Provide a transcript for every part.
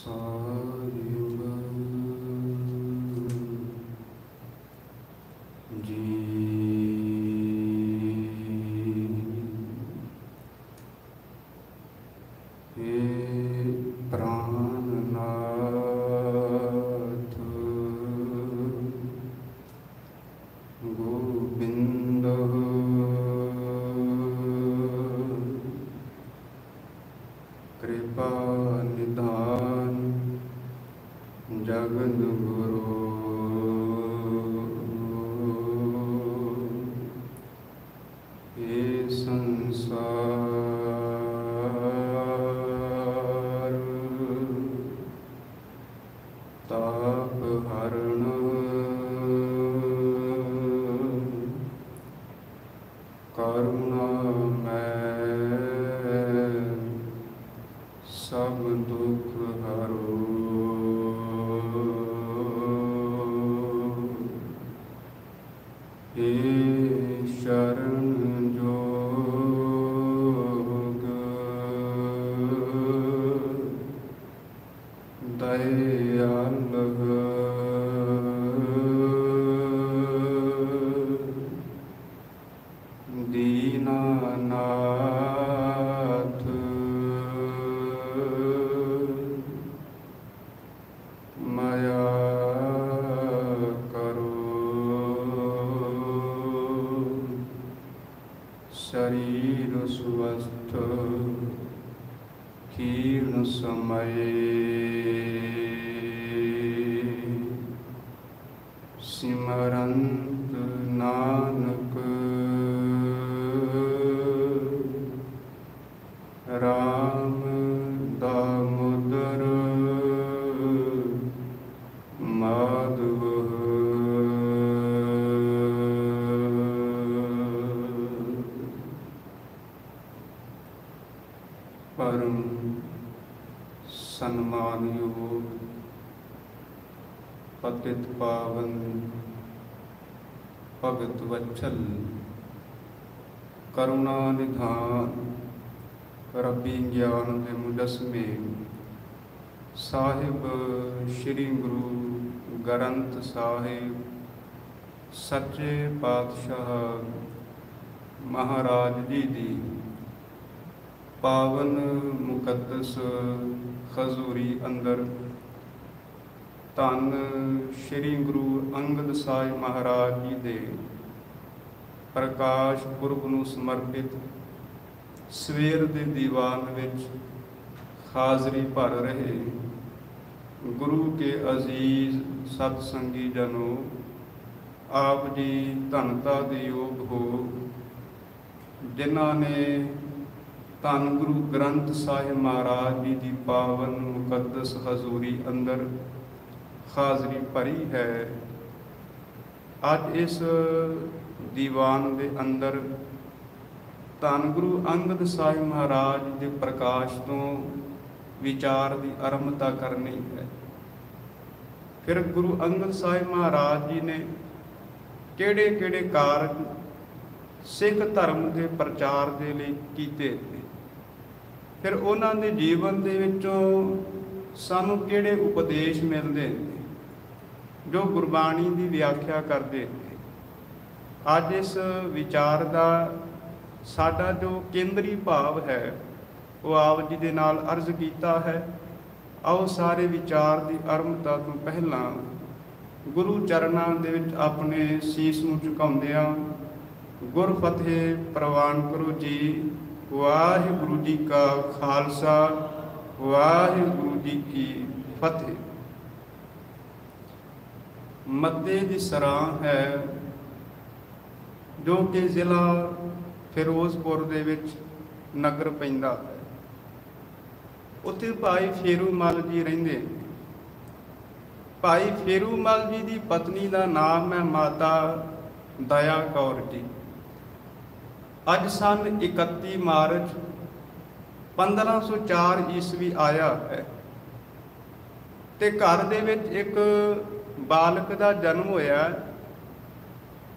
ਸਾਹਿਬ ਜੀ। हे प्राणनाथ गोविंद कृपा निधान जगन गुरु हे संसार ताप हरण करुणामय सब दुख हरो। हे शरण जोग दयाल दीनानाथ माया शरीर स्वस्थ क्षीण समय सिमरंत नानक राम दामोदर माधव। परम सन्मानयोग पतित पावन भगत वत्सल करुणा निधान रबी ज्ञान के मुजस्मे साहिब श्री गुरु ग्रंथ साहिब सच्चे पातशाह महाराज जी दी पावन मुकद्दस खजूरी अंदर धन श्री गुरु अंगद साहिब महाराज जी दे प्रकाश पुरब नूं समर्पित सवेर दे दीवान विच हाज़री भर रहे गुरु के अजीज सतसंगी जनों, आप जी धनता दे योग हो जिन्हां ने धन गुरु ग्रंथ साहिब महाराज जी की पावन मुकद्दस हजूरी अंदर हाज़री भरी है। अज इस दीवान के अंदर धन गुरु अंगद साहिब महाराज के प्रकाश तो विचार की आरंभता करनी है। फिर गुरु अंगद साहिब महाराज जी ने किहड़े किहड़े कारज सिख धर्म के प्रचार के लिए कीते, फिर उन्हां दे जीवन दे विचों सानूं किहड़े उपदेश मिलदे जो गुरबाणी की व्याख्या करते हैं। अज इस विचार का साडा जो केंद्री भाव है वो आप जी दे नाल अर्ज कीता है। आओ सारे विचार की आरंभता तो पहला गुरु चरणां दे विच अपने सीस नूं झुकाउंदिआं गुर फतेह प्रवान करो जी। वाहिगुरु जी का खालसा वाहिगुरु जी की फतेह। मद्दे दी सराह है जो कि जिला फिरोजपुर दे विच नगर पैंदा है। उत्थे भाई फेरूमल जी रहिंदे। भाई फेरूमल जी की पत्नी का नाम है माता दया कौर जी। अज सन 31 मार्च 1504 ईस्वी आया है ते घर दे विच एक बालक का जन्म होया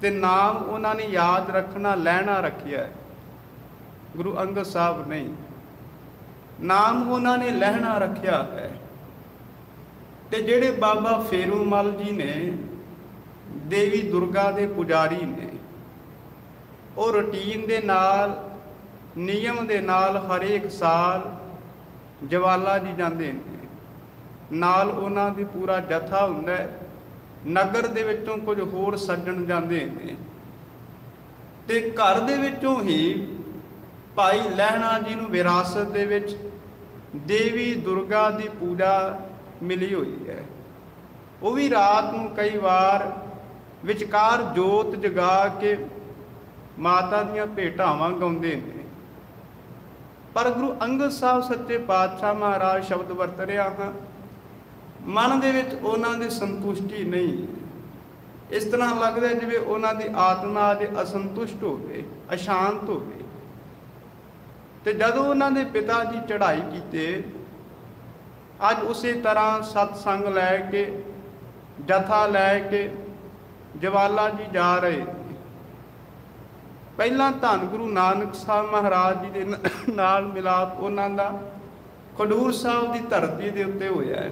ते नाम उन्होंने याद रखना लैना रखिया है। गुरु अंगद साहब नहीं, नाम उन्होंने लहना रखिया है। ਤੇ ਜਿਹੜੇ ਬਾਬਾ ਫੇਰੂਮਲ ਜੀ ਨੇ ਦੇਵੀ ਦੁਰਗਾ ਦੇ ਪੁਜਾਰੀ ਨੇ, ਉਹ ਰੂਟੀਨ ਦੇ ਨਾਲ, ਨਿਯਮ ਦੇ ਨਾਲ ਹਰੇਕ ਸਾਲ ਜਵਾਲਾ ਜੀ ਜਾਂਦੇ ਨੇ। ਨਾਲ ਉਹਨਾਂ ਦੀ ਪੂਰਾ ਜਥਾ ਹੁੰਦਾ ਹੈ। ਨਗਰ ਦੇ ਵਿੱਚੋਂ ਕੁਝ ਹੋਰ ਸੱਜਣ ਜਾਂਦੇ ਨੇ ਤੇ ਘਰ ਦੇ ਵਿੱਚੋਂ ਹੀ ਭਾਈ ਲਹਿਣਾ ਜੀ ਨੂੰ ਵਿਰਾਸਤ ਦੇ ਵਿੱਚ ਦੇਵੀ ਦੁਰਗਾ ਦੀ ਪੂਜਾ ਮਿਲੀ ਹੋਈ ਹੈ। ਉਹ ਵੀ ਰਾਤ ਨੂੰ ਕਈ ਵਾਰ ਵਿਚਕਾਰ ਜੋਤ ਜਗਾ ਕੇ ਮਾਤਾ ਦੀਆਂ ਭੇਟਾਵਾਂ ਗਾਉਂਦੇ ਨੇ। ਪਰ ਗੁਰੂ ਅੰਗਦ ਸਾਹਿਬ ਸੱਚੇ ਪਾਤਸ਼ਾਹ ਮਹਾਰਾਜ ਸ਼ਬਦ ਵਰਤ ਰਿਹਾ ਹਾਂ, ਮਨ ਦੇ ਵਿੱਚ ਉਹਨਾਂ ਦੀ ਸੰਤੁਸ਼ਟੀ ਨਹੀਂ। ਇਸ ਤਰ੍ਹਾਂ ਲੱਗਦਾ ਜਿਵੇਂ ਉਹਨਾਂ ਦੀ ਆਤਮਾ ਅੱਜ ਅਸੰਤੁਸ਼ਟ ਹੋਵੇ, ਅਸ਼ਾਂਤ ਹੋਵੇ। ਤੇ ਜਦੋਂ ਉਹਨਾਂ ਦੇ ਪਿਤਾ ਜੀ ਚੜ੍ਹਾਈ ਕੀਤੇ, ਅੱਜ ਉਸੇ ਤਰ੍ਹਾਂ ਸਤਸੰਗ ਲੈ ਕੇ, ਜਥਾ ਲੈ ਕੇ ਜਵਾਲਾ ਜੀ ਜਾ ਰਹੇ ਨੇ। ਪਹਿਲਾਂ ਧੰਨ ਗੁਰੂ ਨਾਨਕ ਸਾਹਿਬ ਮਹਾਰਾਜ ਜੀ ਦੇ ਨਾਲ ਮਿਲਾਪ ਉਹਨਾਂ ਦਾ ਖਡੂਰ ਸਾਹਿਬ ਦੀ ਧਰਤੀ ਦੇ ਉੱਤੇ ਹੋਇਆ ਹੈ।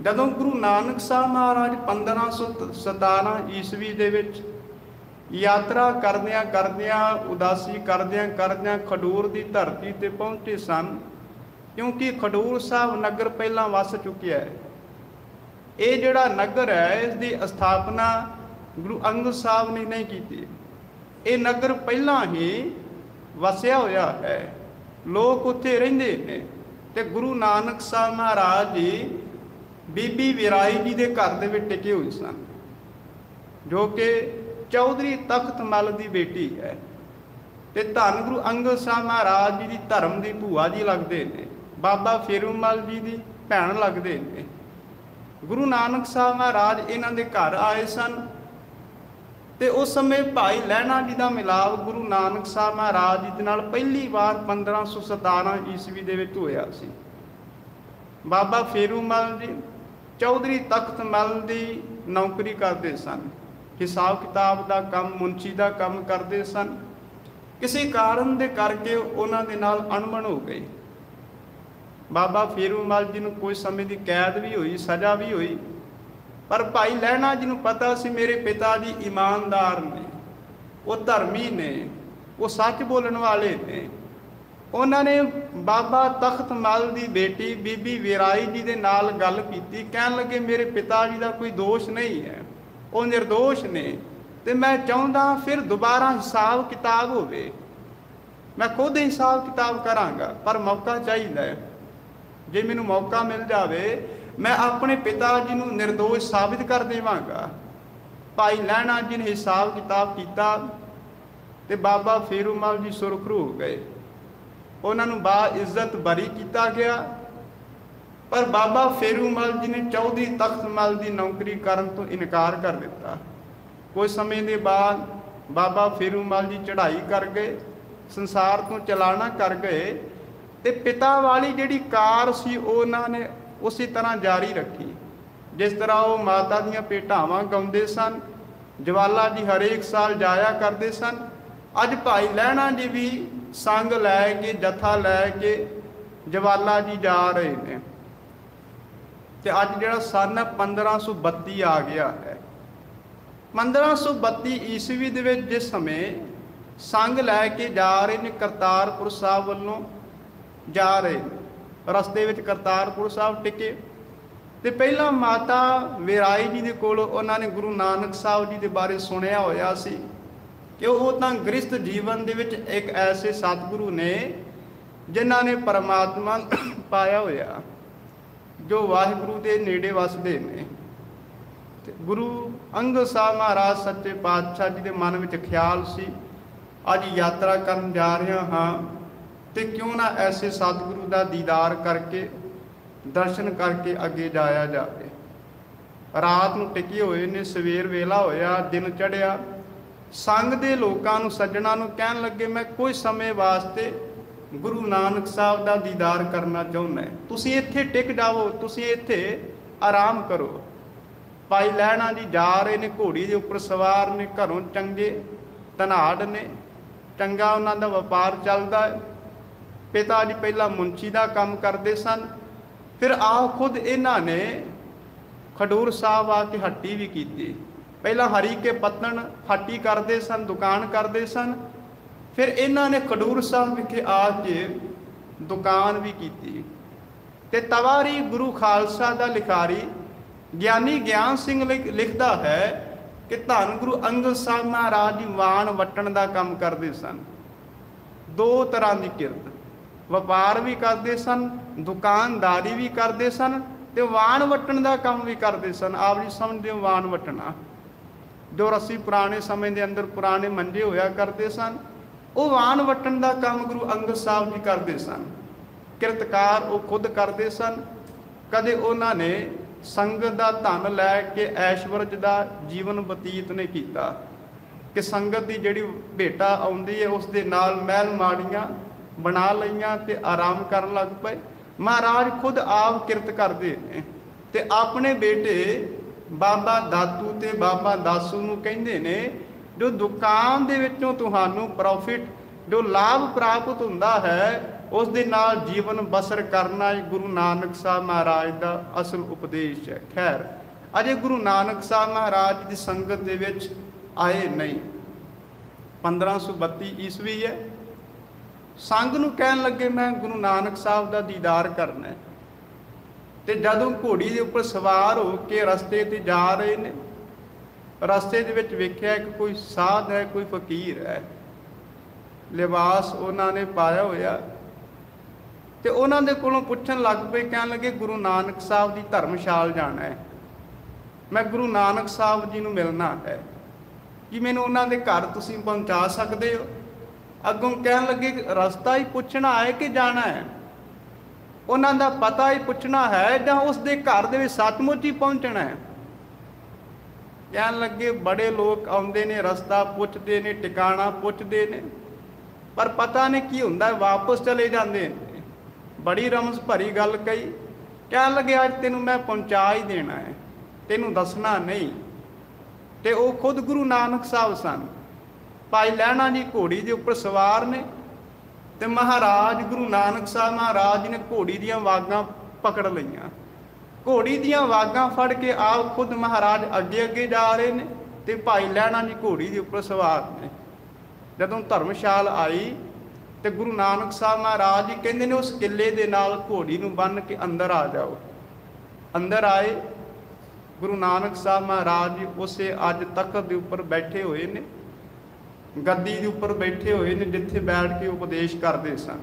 ਜਦੋਂ ਗੁਰੂ ਨਾਨਕ ਸਾਹਿਬ ਮਹਾਰਾਜ 1517 ਈਸਵੀ ਦੇ ਵਿੱਚ ਯਾਤਰਾ ਕਰਦਿਆਂ ਕਰਦਿਆਂ, ਉਦਾਸੀ ਕਰਦਿਆਂ ਕਰਦਿਆਂ ਖਡੂਰ ਦੀ ਧਰਤੀ ਤੇ ਪਹੁੰਚੇ ਸਨ, ਕਿਉਂਕਿ ਖਡੂਰ ਸਾਹਿਬ ਨਗਰ ਪਹਿਲਾਂ ਵਸ ਚੁੱਕਿਆ ਹੈ। ਇਹ ਜਿਹੜਾ ਨਗਰ ਹੈ, ਇਸ ਦੀ ਸਥਾਪਨਾ ਗੁਰੂ ਅੰਗਦ ਸਾਹਿਬ ਨੇ ਨਹੀਂ ਕੀਤੀ। ਇਹ ਨਗਰ ਪਹਿਲਾਂ ਹੀ ਵਸਿਆ ਹੋਇਆ ਹੈ, ਲੋਕ ਉੱਥੇ ਰਹਿੰਦੇ ਨੇ। ਤੇ ਗੁਰੂ ਨਾਨਕ ਸਾਹਿਬ ਮਹਾਰਾਜ ਜੀ ਬੀਬੀ ਵਿਰਾਈ ਜੀ ਦੇ ਘਰ ਦੇ ਵਿੱਚ ਟਿਕੇ ਹੋਏ ਸਨ, ਜੋ ਕਿ ਚੌਧਰੀ ਤਖਤ ਮਲ ਦੀ ਬੇਟੀ ਹੈ। ਤੇ ਧੰਨ ਗੁਰੂ ਅੰਗਦ ਸਾਹਿਬ ਮਹਾਰਾਜ ਜੀ ਦੀ ਧਰਮ ਦੀ ਭੂਆ ਜੀ ਲੱਗਦੇ ਨੇ, ਬਾਬਾ ਫੇਰੂਮਲ ਜੀ ਦੀ ਭੈਣ ਲੱਗਦੇ ਨੇ। ਗੁਰੂ ਨਾਨਕ ਸਾਹਿਬ ਮਹਾਰਾਜ ਇਹਨਾਂ ਦੇ ਘਰ ਆਏ ਸਨ ਤੇ ਉਸ ਸਮੇਂ ਭਾਈ ਲਹਿਣਾ ਜੀ ਦਾ ਮਿਲਾਪ ਗੁਰੂ ਨਾਨਕ ਸਾਹਿਬ ਮਹਾਰਾਜ ਜੀ ਦੇ ਨਾਲ ਪਹਿਲੀ ਵਾਰ 1517 ਈਸਵੀ ਦੇ ਵਿੱਚ ਹੋਇਆ ਸੀ। ਬਾਬਾ ਫੇਰੂਮਲ ਜੀ ਚੌਧਰੀ ਤਖਤ ਮਲ ਦੀ ਨੌਕਰੀ ਕਰਦੇ ਸਨ, ਹਿਸਾਬ ਕਿਤਾਬ ਦਾ ਕੰਮ, ਮੁਨਸ਼ੀ ਦਾ ਕੰਮ ਕਰਦੇ ਸਨ। ਕਿਸੇ ਕਾਰਨ ਦੇ ਕਰਕੇ ਉਹਨਾਂ ਦੇ ਨਾਲ ਅਣਬਣ ਹੋ ਗਈ। ਬਾਬਾ ਫੇਰੂਮਲ ਜੀ ਨੂੰ ਕੋਈ ਸਮੇਂ ਦੀ ਕੈਦ ਵੀ ਹੋਈ, ਸਜ਼ਾ ਵੀ ਹੋਈ। ਪਰ ਭਾਈ ਲਹਿਣਾ ਜੀ ਨੂੰ ਪਤਾ ਸੀ ਮੇਰੇ ਪਿਤਾ ਜੀ ਇਮਾਨਦਾਰ ਨੇ, ਉਹ ਧਰਮੀ ਨੇ, ਉਹ ਸੱਚ ਬੋਲਣ ਵਾਲੇ ਨੇ। ਉਹਨਾਂ ਨੇ ਬਾਬਾ ਤਖਤ ਮਲ ਦੀ ਬੇਟੀ ਬੀਬੀ ਵਿਰਾਈ ਜੀ ਦੇ ਨਾਲ ਗੱਲ ਕੀਤੀ। ਕਹਿਣ ਲੱਗੇ ਮੇਰੇ ਪਿਤਾ ਜੀ ਦਾ ਕੋਈ ਦੋਸ਼ ਨਹੀਂ ਹੈ, ਉਹ ਨਿਰਦੋਸ਼ ਨੇ, ਤੇ ਮੈਂ ਚਾਹੁੰਦਾ ਫਿਰ ਦੁਬਾਰਾ ਹਿਸਾਬ ਕਿਤਾਬ ਹੋਵੇ। ਮੈਂ ਖੁਦ ਹਿਸਾਬ ਕਿਤਾਬ ਕਰਾਂਗਾ, ਪਰ ਮੌਕਾ ਚਾਹੀਦਾ ਹੈ। ਜੇ ਮੈਨੂੰ ਮੌਕਾ ਮਿਲ ਜਾਵੇ, ਮੈਂ ਆਪਣੇ ਪਿਤਾ ਜੀ ਨੂੰ ਨਿਰਦੋਸ਼ ਸਾਬਿਤ ਕਰ ਦੇਵਾਂਗਾ। ਭਾਈ ਲਹਿਣਾ ਜੀ ਨੇ ਹਿਸਾਬ ਕਿਤਾਬ ਕੀਤਾ ਤੇ ਬਾਬਾ ਫੇਰੂਮਲ ਜੀ ਸੁਰਖਰੂ ਹੋ ਗਏ। ਉਹਨਾਂ ਨੂੰ ਬਾ ਇੱਜ਼ਤ ਬਰੀ ਕੀਤਾ ਗਿਆ। ਪਰ ਬਾਬਾ ਫੇਰੂਮਲ ਜੀ ਨੇ ਚੌਧਰੀ ਤਖਤ ਮਲ ਦੀ ਨੌਕਰੀ ਕਰਨ ਤੋਂ ਇਨਕਾਰ ਕਰ ਦਿੱਤਾ। ਕੁਝ ਸਮੇਂ ਦੇ ਬਾਅਦ ਬਾਬਾ ਫੇਰੂਮਲ ਜੀ ਚੜ੍ਹਾਈ ਕਰ ਗਏ, ਸੰਸਾਰ ਤੋਂ ਚਲਾਣਾ ਕਰ ਗਏ। ਤੇ ਪਿਤਾ ਵਾਲੀ ਜਿਹੜੀ ਕਾਰ ਸੀ ਉਹਨਾਂ ਨੇ ਉਸੇ ਤਰ੍ਹਾਂ ਜਾਰੀ ਰੱਖੀ। ਜਿਸ ਤਰ੍ਹਾਂ ਉਹ ਮਾਤਾ ਦੀਆਂ ਭੇਟਾਵਾਂ ਗਾਉਂਦੇ ਸਨ, ਜਵਾਲਾ ਜੀ ਹਰੇਕ ਸਾਲ ਜਾਇਆ ਕਰਦੇ ਸਨ, ਅੱਜ ਭਾਈ ਲਹਿਣਾ ਜੀ ਵੀ ਸੰਗ ਲੈ ਕੇ, ਜਥਾ ਲੈ ਕੇ ਜਵਾਲਾ ਜੀ ਜਾ ਰਹੇ ਨੇ। ਤੇ ਅੱਜ ਜਿਹੜਾ ਸਨ 1532 ਆ ਗਿਆ ਹੈ। 1532 ਈਸਵੀ ਦੇ ਵਿੱਚ ਜਿਸ ਸਮੇਂ ਸੰਗ ਲੈ ਕੇ ਜਾ ਰਹੇ ਨੇ, ਕਰਤਾਰਪੁਰ ਸਾਹਿਬ ਵੱਲੋਂ ਜਾ ਰਹੇ ਨੇ, ਰਸਤੇ ਵਿੱਚ ਕਰਤਾਰਪੁਰ ਸਾਹਿਬ ਟਿਕੇ। ਤੇ ਪਹਿਲਾਂ ਮਾਤਾ ਵਿਰਾਈ ਜੀ ਦੇ ਕੋਲ ਉਹਨਾਂ ਨੇ ਗੁਰੂ ਨਾਨਕ ਸਾਹਿਬ ਜੀ ਦੇ ਬਾਰੇ ਸੁਣਿਆ ਹੋਇਆ ਸੀ ਕਿ ਉਹ ਤਾਂ ਗ੍ਰਸਥ ਜੀਵਨ ਦੇ ਵਿੱਚ ਇੱਕ ਐਸੇ ਸਤਿਗੁਰੂ ਨੇ ਜਿਨ੍ਹਾਂ ਨੇ ਪਰਮਾਤਮਾ ਪਾਇਆ ਹੋਇਆ, ਜੋ ਵਾਹਿਗੁਰੂ ਦੇ ਨੇੜੇ ਵਸਦੇ ਨੇ। ਤੇ ਗੁਰੂ ਅੰਗਦ ਸਾਹਿਬ ਮਹਾਰਾਜ ਸੱਚੇ ਪਾਤਸ਼ਾਹ ਜੀ ਦੇ ਮਨ ਵਿੱਚ ਖਿਆਲ ਸੀ, ਅੱਜ ਯਾਤਰਾ ਕਰਨ ਜਾ ਰਿਹਾ ਹਾਂ ਤੇ ਕਿਉਂ ਨਾ ਐਸੇ ਸਤਿਗੁਰੂ ਦਾ ਦੀਦਾਰ ਕਰਕੇ, ਦਰਸ਼ਨ ਕਰਕੇ ਅੱਗੇ ਜਾਇਆ ਜਾਵੇ। ਰਾਤ ਨੂੰ ਟਿਕੇ ਹੋਏ ਨੇ, ਸਵੇਰ ਵੇਲਾ ਹੋਇਆ, ਦਿਨ ਚੜ੍ਹਿਆ। ਸੰਗ ਦੇ ਲੋਕਾਂ ਨੂੰ, ਸੱਜਣਾ ਨੂੰ ਕਹਿਣ ਲੱਗੇ ਮੈਂ ਕੁਝ ਸਮੇਂ ਵਾਸਤੇ ਗੁਰੂ ਨਾਨਕ ਸਾਹਿਬ ਦਾ ਦੀਦਾਰ ਕਰਨਾ ਚਾਹੁੰਦਾ, ਤੁਸੀਂ ਇੱਥੇ ਟਿਕ ਜਾਵੋ, ਤੁਸੀਂ ਇੱਥੇ ਆਰਾਮ ਕਰੋ। ਭਾਈ ਲਹਿਣਾ ਜੀ ਜਾ ਰਹੇ ਨੇ, ਘੋੜੀ ਦੇ ਉੱਪਰ ਸਵਾਰ ਨੇ, ਘਰੋਂ ਚੰਗੇ ਧਨਾੜ ਨੇ, ਚੰਗਾ ਉਹਨਾਂ ਦਾ ਵਪਾਰ ਚੱਲਦਾ ਹੈ। ਪਿਤਾ ਜੀ ਪਹਿਲਾਂ ਮੁਨਸ਼ੀ ਦਾ ਕੰਮ ਕਰਦੇ ਸਨ, फिर आ खुद इन्हां ने खडूर साहब आके हट्टी भी की। पहला हरी के पत्तन हट्टी करते सन, दुकान करते सन। फिर इन्हां ने खडूर साहब विखे आके दुकान भी की। ते तवारी गुरु खालसा दा लिखारी ਗਿਆਨੀ ਗਿਆਨ ਸਿੰਘ ਲਿਖਦਾ ਹੈ ਕਿ ਧੰਨ ਗੁਰੂ ਅੰਗਦ ਸਾਹਿਬ ਮਹਾਰਾਜ ਜੀ ਵਾਣ ਵਟਣ ਦਾ ਕੰਮ ਕਰਦੇ ਸਨ। ਦੋ ਤਰ੍ਹਾਂ ਦੀ ਕਿਰਤ, ਵਪਾਰ ਵੀ ਕਰਦੇ ਸਨ, ਦੁਕਾਨਦਾਰੀ ਵੀ ਕਰਦੇ ਸਨ ਤੇ ਵਾਣ ਵਟਣ ਦਾ ਕੰਮ ਵੀ ਕਰਦੇ ਸਨ। ਆਪ ਜੀ ਸਮਝਦੇ ਹੋ ਵਾਣ ਵਟਣਾ, ਜੋ ਰੱਸੀ ਪੁਰਾਣੇ ਸਮੇਂ ਦੇ ਅੰਦਰ ਪੁਰਾਣੇ ਮੰਜੇ ਹੋਇਆ ਕਰਦੇ ਸਨ, ਉਹ ਵਾਣ ਵਟਣ ਦਾ ਕੰਮ ਗੁਰੂ ਅੰਗਦ ਸਾਹਿਬ ਜੀ ਕਰਦੇ ਸਨ। ਕਿਰਤਕਾਰ ਉਹ ਖੁਦ ਕਰਦੇ ਸਨ। ਕਦੇ ਉਹਨਾਂ ਨੇ ਸੰਗਤ ਦਾ ਧਨ ਲੈ ਕੇ ਐਸ਼ਵਰਜ ਦਾ ਜੀਵਨ ਬਤੀਤ ਨੇ ਕੀਤਾ ਕਿ ਸੰਗਤ ਦੀ ਜਿਹੜੀ ਭੇਟਾ ਆਉਂਦੀ ਹੈ ਉਸ ਦੇ ਨਾਲ ਮਹਿਲ ਮਾੜੀਆਂ ਬਣਾ ਲਈਆਂ ਤੇ ਆਰਾਮ ਕਰਨ ਲੱਗ ਪਏ। ਮਹਾਰਾਜ ਖੁਦ ਆਪ ਕਿਰਤ ਕਰਦੇ ਨੇ ਤੇ ਆਪਣੇ ਬੇਟੇ ਬਾਬਾ ਦਾਤੂ ਤੇ ਬਾਬਾ ਦਾਸੂ ਨੂੰ ਕਹਿੰਦੇ ਨੇ ਜੋ ਦੁਕਾਨ ਦੇ ਵਿੱਚੋਂ ਤੁਹਾਨੂੰ ਪ੍ਰੋਫਿਟ, ਜੋ ਲਾਭ ਪ੍ਰਾਪਤ ਹੁੰਦਾ ਹੈ, ਉਸ ਦੇ ਨਾਲ ਜੀਵਨ ਬਸਰ ਕਰਨਾ ਗੁਰੂ ਨਾਨਕ ਸਾਹਿਬ ਮਹਾਰਾਜ ਦਾ ਅਸਲ ਉਪਦੇਸ਼ ਹੈ। ਖੈਰ ਅਜੇ ਗੁਰੂ ਨਾਨਕ ਸਾਹਿਬ ਮਹਾਰਾਜ ਦੀ ਸੰਗਤ ਦੇ ਵਿੱਚ ਆਏ ਨਹੀਂ। 1532 ਈਸਵੀ ਹੈ। ਸੰਗ ਨੂੰ ਕਹਿਣ ਲੱਗੇ ਮੈਂ ਗੁਰੂ ਨਾਨਕ ਸਾਹਿਬ ਦਾ ਦੀਦਾਰ ਕਰਨਾ ਹੈ। ਤੇ ਜਦੋਂ ਘੋੜੀ ਦੇ ਉੱਪਰ ਸਵਾਰ ਹੋ ਕੇ ਰਸਤੇ ਤੇ ਜਾ ਰਹੇ ਨੇ, ਰਸਤੇ ਦੇ ਵਿੱਚ ਵੇਖਿਆ ਕਿ ਕੋਈ ਸਾਧ ਹੈ, ਕੋਈ ਫਕੀਰ ਹੈ, ਲਿਬਾਸ ਉਹਨਾਂ ਨੇ ਪਾਇਆ ਹੋਇਆ। ਤੇ ਉਹਨਾਂ ਦੇ ਕੋਲੋਂ ਪੁੱਛਣ ਲੱਗ ਪਏ, ਕਹਿਣ ਲੱਗੇ ਗੁਰੂ ਨਾਨਕ ਸਾਹਿਬ ਦੀ ਧਰਮਸ਼ਾਲ ਜਾਣਾ ਹੈ, ਮੈਂ ਗੁਰੂ ਨਾਨਕ ਸਾਹਿਬ ਜੀ ਨੂੰ ਮਿਲਣਾ ਹੈ, ਕਿ ਮੈਨੂੰ ਉਹਨਾਂ ਦੇ ਘਰ ਤੁਸੀਂ ਪਹੁੰਚਾ ਸਕਦੇ ਹੋ? ਅੱਗੋਂ ਕਹਿਣ ਲੱਗੇ ਰਸਤਾ ਹੀ ਪੁੱਛਣਾ ਹੈ ਕਿ ਜਾਣਾ ਹੈ, ਉਹਨਾਂ ਦਾ ਪਤਾ ਹੀ ਪੁੱਛਣਾ ਹੈ ਜਾਂ ਉਸ ਦੇ ਘਰ ਦੇ ਵਿੱਚ ਸੱਚਮੁੱਚ ਹੀ ਪਹੁੰਚਣਾ ਹੈ? ਕਹਿਣ ਲੱਗੇ ਬੜੇ ਲੋਕ ਆਉਂਦੇ ਨੇ, ਰਸਤਾ ਪੁੱਛਦੇ ਨੇ, ਟਿਕਾਣਾ ਪੁੱਛਦੇ ਨੇ, ਪਰ ਪਤਾ ਨਹੀਂ ਕੀ ਹੁੰਦਾ, ਵਾਪਸ ਚਲੇ ਜਾਂਦੇ ਨੇ। ਬੜੀ ਰਮਜ਼ ਭਰੀ ਗੱਲ ਕਹੀ। ਕਹਿਣ ਲੱਗੇ ਅੱਜ ਤੈਨੂੰ ਮੈਂ ਪਹੁੰਚਾ ਹੀ ਦੇਣਾ ਹੈ, ਤੈਨੂੰ ਦੱਸਣਾ ਨਹੀਂ। ਤੇ ਉਹ ਖੁਦ ਗੁਰੂ ਨਾਨਕ ਸਾਹਿਬ ਸਨ। ਭਾਈ ਲਹਿਣਾ ਜੀ ਘੋੜੀ ਦੇ ਉੱਪਰ ਸਵਾਰ ਨੇ ਤੇ ਮਹਾਰਾਜ ਗੁਰੂ ਨਾਨਕ ਸਾਹਿਬ ਮਹਾਰਾਜ ਨੇ ਘੋੜੀ ਦੀਆਂ ਵਾਗਾਂ ਪਕੜ ਲਈਆਂ। ਘੋੜੀ ਦੀਆਂ ਵਾਗਾਂ ਫੜ ਕੇ ਆਪ ਖੁਦ ਮਹਾਰਾਜ ਅੱਗੇ ਅੱਗੇ ਜਾ ਰਹੇ ਨੇ ਤੇ ਭਾਈ ਲਹਿਣਾ ਜੀ ਘੋੜੀ ਦੇ ਉੱਪਰ ਸਵਾਰ ਨੇ। ਜਦੋਂ ਧਰਮਸ਼ਾਲ ਆਈ ਤੇ ਗੁਰੂ ਨਾਨਕ ਸਾਹਿਬ ਮਹਾਰਾਜ ਜੀ ਕਹਿੰਦੇ ਨੇ ਉਸ ਕਿੱਲੇ ਦੇ ਨਾਲ ਘੋੜੀ ਨੂੰ ਬੰਨ੍ਹ ਕੇ ਅੰਦਰ ਆ ਜਾਓ। ਅੰਦਰ ਆਏ। ਗੁਰੂ ਨਾਨਕ ਸਾਹਿਬ ਮਹਾਰਾਜ ਜੀ ਉਸੇ ਅੱਜ ਤਖਤ ਦੇ ਉੱਪਰ ਬੈਠੇ ਹੋਏ ਨੇ, ਗੱਦੀ ਦੇ ਉੱਪਰ ਬੈਠੇ ਹੋਏ ਨੇ ਜਿੱਥੇ ਬੈਠ ਕੇ ਉਪਦੇਸ਼ ਕਰਦੇ ਸਨ।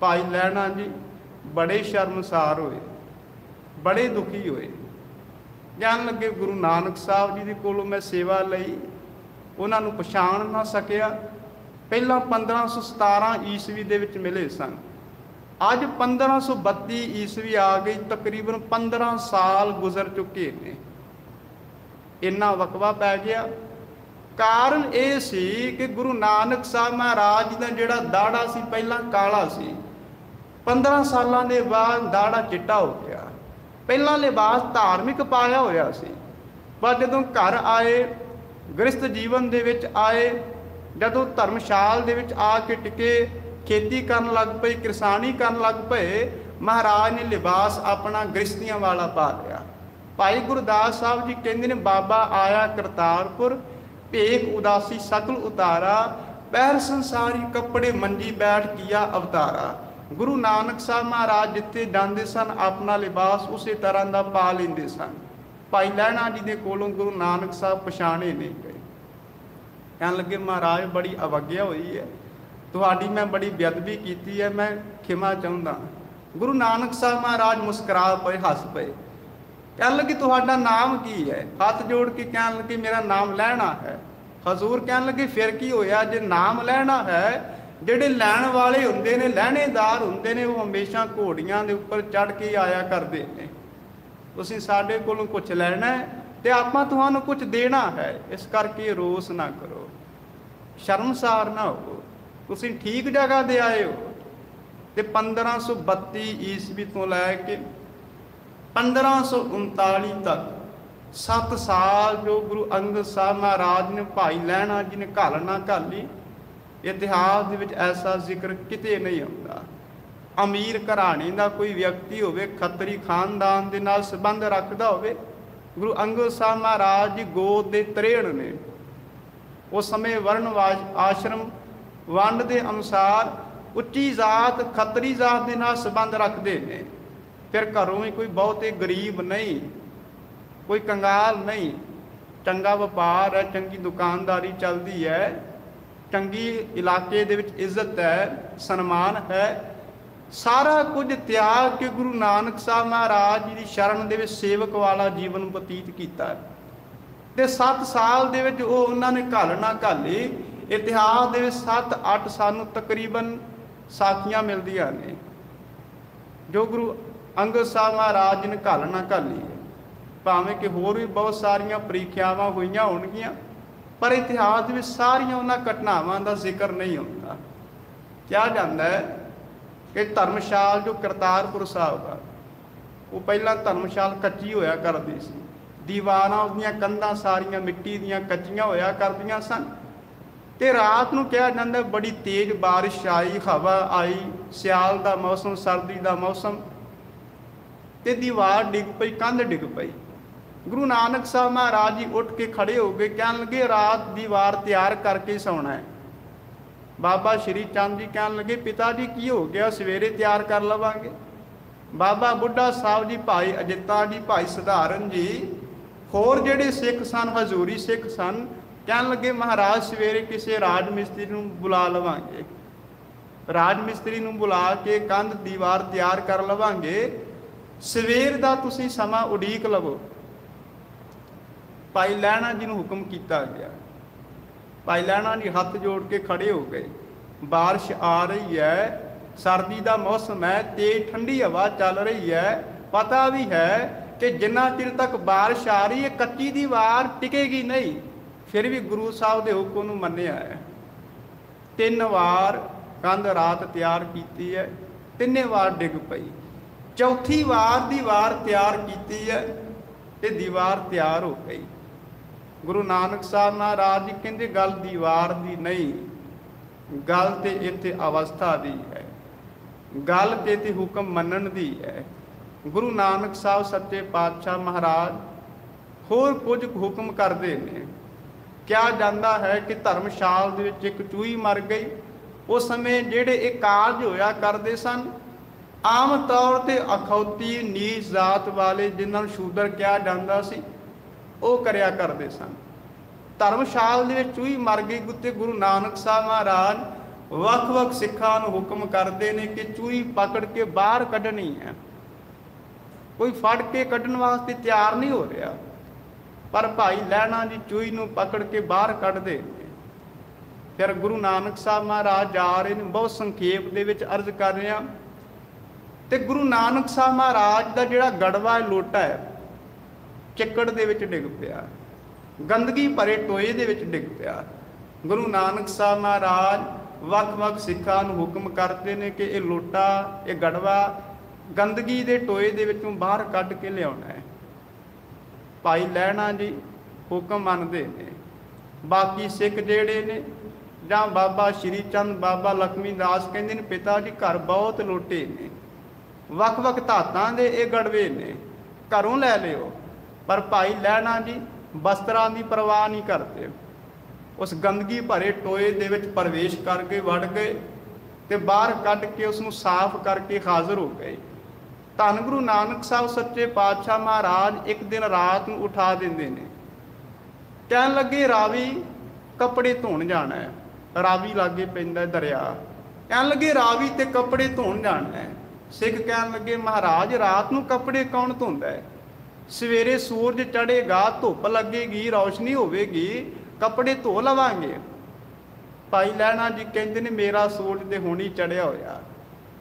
ਭਾਈ ਲਹਿਣਾ ਜੀ ਬੜੇ ਸ਼ਰਮਸਾਰ ਹੋਏ, ਬੜੇ ਦੁਖੀ ਹੋਏ। ਕਹਿਣ ਲੱਗੇ ਗੁਰੂ ਨਾਨਕ ਸਾਹਿਬ ਜੀ ਦੇ ਕੋਲੋਂ ਮੈਂ ਸੇਵਾ ਲਈ, ਉਹਨਾਂ ਨੂੰ ਪਛਾਣ ਨਾ ਸਕਿਆ। ਪਹਿਲਾਂ 1517 ਈਸਵੀ ਦੇ ਵਿੱਚ ਮਿਲੇ ਸਨ, ਅੱਜ 1532 ਈਸਵੀ ਆ ਗਈ, ਤਕਰੀਬਨ 15 ਸਾਲ ਗੁਜ਼ਰ ਚੁੱਕੇ ਨੇ। ਇੰਨਾ ਵਕਵਾ ਪੈ ਗਿਆ। ਕਾਰਨ ਇਹ ਸੀ ਕਿ ਗੁਰੂ ਨਾਨਕ ਸਾਹਿਬ ਮਹਾਰਾਜ ਜੀ ਦਾ ਜਿਹੜਾ ਦਾੜਾ ਸੀ ਪਹਿਲਾਂ ਕਾਲਾ ਸੀ, 15 ਸਾਲਾਂ ਦੇ ਬਾਅਦ ਦਾੜਾ ਚਿੱਟਾ ਹੋ ਗਿਆ। ਪਹਿਲਾਂ ਲਿਬਾਸ ਧਾਰਮਿਕ ਪਾਇਆ ਹੋਇਆ ਸੀ, ਪਰ ਜਦੋਂ ਘਰ ਆਏ, ਗ੍ਰਸਤ ਜੀਵਨ ਦੇ ਵਿੱਚ ਆਏ, ਜਦੋਂ ਧਰਮਸ਼ਾਲ ਦੇ ਵਿੱਚ ਆ ਕੇ ਟਿਕੇ, ਖੇਤੀ ਕਰਨ ਲੱਗ ਪਏ, ਕਿਰਸਾਨੀ ਕਰਨ ਲੱਗ ਪਏ, ਮਹਾਰਾਜ ਨੇ ਲਿਬਾਸ ਆਪਣਾ ਗ੍ਰਸਤੀਆਂ ਵਾਲਾ ਪਾ ਲਿਆ। ਭਾਈ ਗੁਰਦਾਸ ਸਾਹਿਬ ਜੀ ਕਹਿੰਦੇ ਨੇ ਬਾਬਾ ਆਇਆ ਕਰਤਾਰਪੁਰ, ਭੇਖ ਉਦਾਸੀ ਸਕਲ ਉਤਾਰਾ, ਪਹਿਰ ਸੰਸਾਰੀ ਕੱਪੜੇ ਮੰਜੀ ਬੈਠ ਕੀਆ ਅਵਤਾਰਾ। ਗੁਰੂ ਨਾਨਕ ਸਾਹਿਬ ਮਹਾਰਾਜ ਜਿੱਥੇ ਜਾਂਦੇ ਸਨ ਆਪਣਾ ਲਿਬਾਸ ਉਸੇ ਤਰ੍ਹਾਂ ਦਾ ਪਾ ਲੈਂਦੇ ਸਨ। ਭਾਈ ਲਹਿਣਾ ਜੀ ਦੇ ਕੋਲੋਂ ਗੁਰੂ ਨਾਨਕ ਸਾਹਿਬ ਪਛਾਣੇ ਨਹੀਂ ਗਏ। ਕਹਿਣ ਲੱਗੇ ਮਹਾਰਾਜ ਬੜੀ ਅਵੱਗਿਆ ਹੋਈ ਹੈ, ਤੁਹਾਡੀ ਮੈਂ ਬੜੀ ਬੇਅਦਬੀ ਕੀਤੀ ਹੈ, ਮੈਂ ਖਿਮਾ ਚਾਹੁੰਦਾ। ਗੁਰੂ ਨਾਨਕ ਸਾਹਿਬ ਮਹਾਰਾਜ ਮੁਸਕਰਾ ਪਏ, ਹੱਸ ਪਏ। ਕਹਿਣ ਲੱਗੇ ਤੁਹਾਡਾ ਨਾਮ ਕੀ ਹੈ? ਹੱਥ ਜੋੜ ਕੇ ਕਹਿਣ ਲੱਗੇ ਮੇਰਾ ਨਾਮ ਲਹਿਣਾ ਹੈ। ਹਜ਼ੂਰ ਕਹਿਣ ਲੱਗੇ ਫਿਰ ਕੀ ਹੋਇਆ, ਜੇ ਨਾਮ ਲਹਿਣਾ ਹੈ, ਜਿਹੜੇ ਲੈਣ ਵਾਲੇ ਹੁੰਦੇ ਨੇ, ਲਹਿਣੇਦਾਰ ਹੁੰਦੇ ਨੇ, ਉਹ ਹਮੇਸ਼ਾ ਘੋੜੀਆਂ ਦੇ ਉੱਪਰ ਚੜ੍ਹ ਕੇ ਆਇਆ ਕਰਦੇ ਨੇ। ਤੁਸੀਂ ਸਾਡੇ ਕੋਲੋਂ ਕੁਝ ਲੈਣਾ ਹੈ ਤੇ ਆਪਾਂ ਤੁਹਾਨੂੰ ਕੁਝ ਦੇਣਾ ਹੈ, ਇਸ ਕਰਕੇ ਰੋਸ ਨਾ ਕਰੋ, ਸ਼ਰਮਸਾਰ ਨਾ ਹੋ, ਤੁਸੀਂ ਠੀਕ ਜਗ੍ਹਾ ਦੇ ਆਏ ਹੋ। ਤੇ 1532 ਈਸਵੀ ਤੋਂ ਲੈ ਕੇ 1539 ਤੱਕ 7 ਸਾਲ ਜੋ ਗੁਰੂ ਅੰਗਦ ਸਾਹਿਬ ਮਹਾਰਾਜ ਨੇ ਭਾਈ ਲਹਿਣਾ ਜੀ ਨੇ ਘਾਲਣਾ ਘਾਲੀ, ਇਤਿਹਾਸ ਦੇ ਵਿੱਚ ਐਸਾ ਜ਼ਿਕਰ ਕਿਤੇ ਨਹੀਂ ਆਉਂਦਾ। अमीर घराने का कोई व्यक्ति होवे, खत्तरी खानदान के नाल संबंध रखता होवे। गुरु अंगद साहब महाराज जी गोद के 63 ने। उस समय वर्ण आश्रम वंड के अनुसार उच्ची जात खत्तरी जात के नाल संबंध रखते हैं। फिर घरों ही कोई बहुते गरीब नहीं, कोई कंगाल नहीं, चंगा व्यापार है, चंगी दुकानदारी चलती है, चंगी इलाके दे विच इज्जत है, सन्मान है। सारा कुछ त्याग के गुरु नानक साहब महाराज जी की शरण दे विच सेवक वाला जीवन बतीत किया। ते 7 साल दे विच वो उन्होंने घालना घाली। इतिहास दे विच 7-8 सानू तकरीबन साखियां मिलदियां ने जो गुरु अंगद साहब महाराज जी ने घालना घाली है। भावें कि होर भी बहुत सारिया परीक्षावां होईयां होणगियां, पर इतिहास में सारिया उन्होंने घटनावां का जिक्र नहीं होता। क्या जाता है कि धर्मशाल जो करतारपुर साहब है, वो पहला धर्मशाल कच्ची होया करती सी। दीवारां उसदियां कंधां सारियां मिट्टी दियां कच्चियां होया करदियां सन। ते रात नूं कहा जाता बड़ी तेज बारिश आई, हवा आई, सियाल का मौसम, सर्दी का मौसम, ते दीवार डिग पई, कंध डिग पई। गुरु नानक साहब महाराज जी उठ के खड़े हो गए, कहने लगे रात दीवार तैयार करके सोना है। बाबा श्री चंद जी कहने लगे पिता जी की हो गया, सवेरे तैयार कर लवांगे। बाबा बुढ़ा साहब जी, भाई अजिता जी, भाई सधारण जी, होर जिहड़े सिख सन, हजूरी सिख सन, कहने लगे महाराज सवेरे किसी राज मिस्त्री नूं बुला लवांगे, राज मिस्त्री नूं बुला के कंध दीवार तैयार कर लवांगे, सवेर दा तुसीं समा उड़ीक लवो। भाई लैणा जी नूं हुक्म किया गया। भाई लैणा जी हथ जोड़ के खड़े हो गए। बारिश आ रही है, सर्दी का मौसम है, तेज ठंडी हवा चल रही है, पता भी है कि जिन्ना चिर तक बारिश आ रही है कच्ची दीवार टिकेगी नहीं। फिर भी गुरु साहब के हुक्म नूं मन्निया है। 3 वार कंध रात तैयार की है, 3 वार डिग पई। चौथी वार दीवार तैयार की है ते दीवार तैयार हो गई। गुरु नानक साहब महाराज जी कहते गल दीवार दी नहीं, गल ते इत्थे अवस्था दी है, गल ते इत्थे हुक्म मनन दी है। गुरु नानक साहब सच्चे पातशाह महाराज होर कुछ हुक्म करते हैं। क्या जाता है कि धर्मशाल दे विच एक चूही मर गई। उस समय जेड़े एक कारज होया करते सन, आम तौर पर अखौती नीच जात वाले जिन्होंने शूदर कहा जाता सी, वो करया करते सन। धर्मशाल दे विच चूही मर गई ते गुरु नानक साहब महाराज वख-वख सिखां नूं हुक्म करते हैं कि चूही पकड़ के बाहर कढ़नी है। कोई फड़ के कढ़न वास्ते तैयार नहीं हो रहा, पर भाई लैणा जी चूही नूं पकड़ के बाहर कढ़दे ने। फिर गुरु नानक साहब महाराज जा रहे हैं, बहुत संखेप दे विच अर्ज कर रहे हैं। ते गुरु नानक साहब महाराज का जिहड़ा गड़वा लोटा है चिक्कड़ दे विच डिग पिया, गंदगी भरे टोए दे विच डिग पिया। गुरु नानक साहब महाराज वख-वख सिखां नूं हुक्म करते हैं कि यह लोटा, यह गड़वा गंदगी दे टोए दे विचों बाहर कढ़ के लियाउणा है। भाई लैणा जी हुक्म मनते हैं। बाकी सिख जिहड़े ने जां बाबा श्री चंद, बाबा लक्ष्मी दास कहंदे ने पिता जी घर बहुत लोटे ने, वख-वख धातां दे ये गड़वे ने, घरों लै लिओ। पर भाई लैणा जी वस्त्रां की परवाह नहीं करते। उस गंदगी भरे टोए दे विच प्रवेश करके वड़ गए ते बाहर कढ़ के उसनूं साफ करके हाज़र हो गए। धन गुरु नानक साहब सच्चे पातशाह महाराज एक दिन रात नूं उठा देंदे ने। कहण लगे रावी कपड़े धोण जाना है। रावी लागे पैंदा दरिया। कहण लगे रावी ते कपड़े धोण जाना है। सिख कहण लगे महाराज रात नूं कपड़े कौन धोंदा है? सवेरे सूरज चढ़ेगा, धुप लगेगी, रोशनी होवेगी, कपड़े धो लवांगे। भाई लैणा जी कहते ने मेरा सूरज तो हुण ही चढ़िया होया,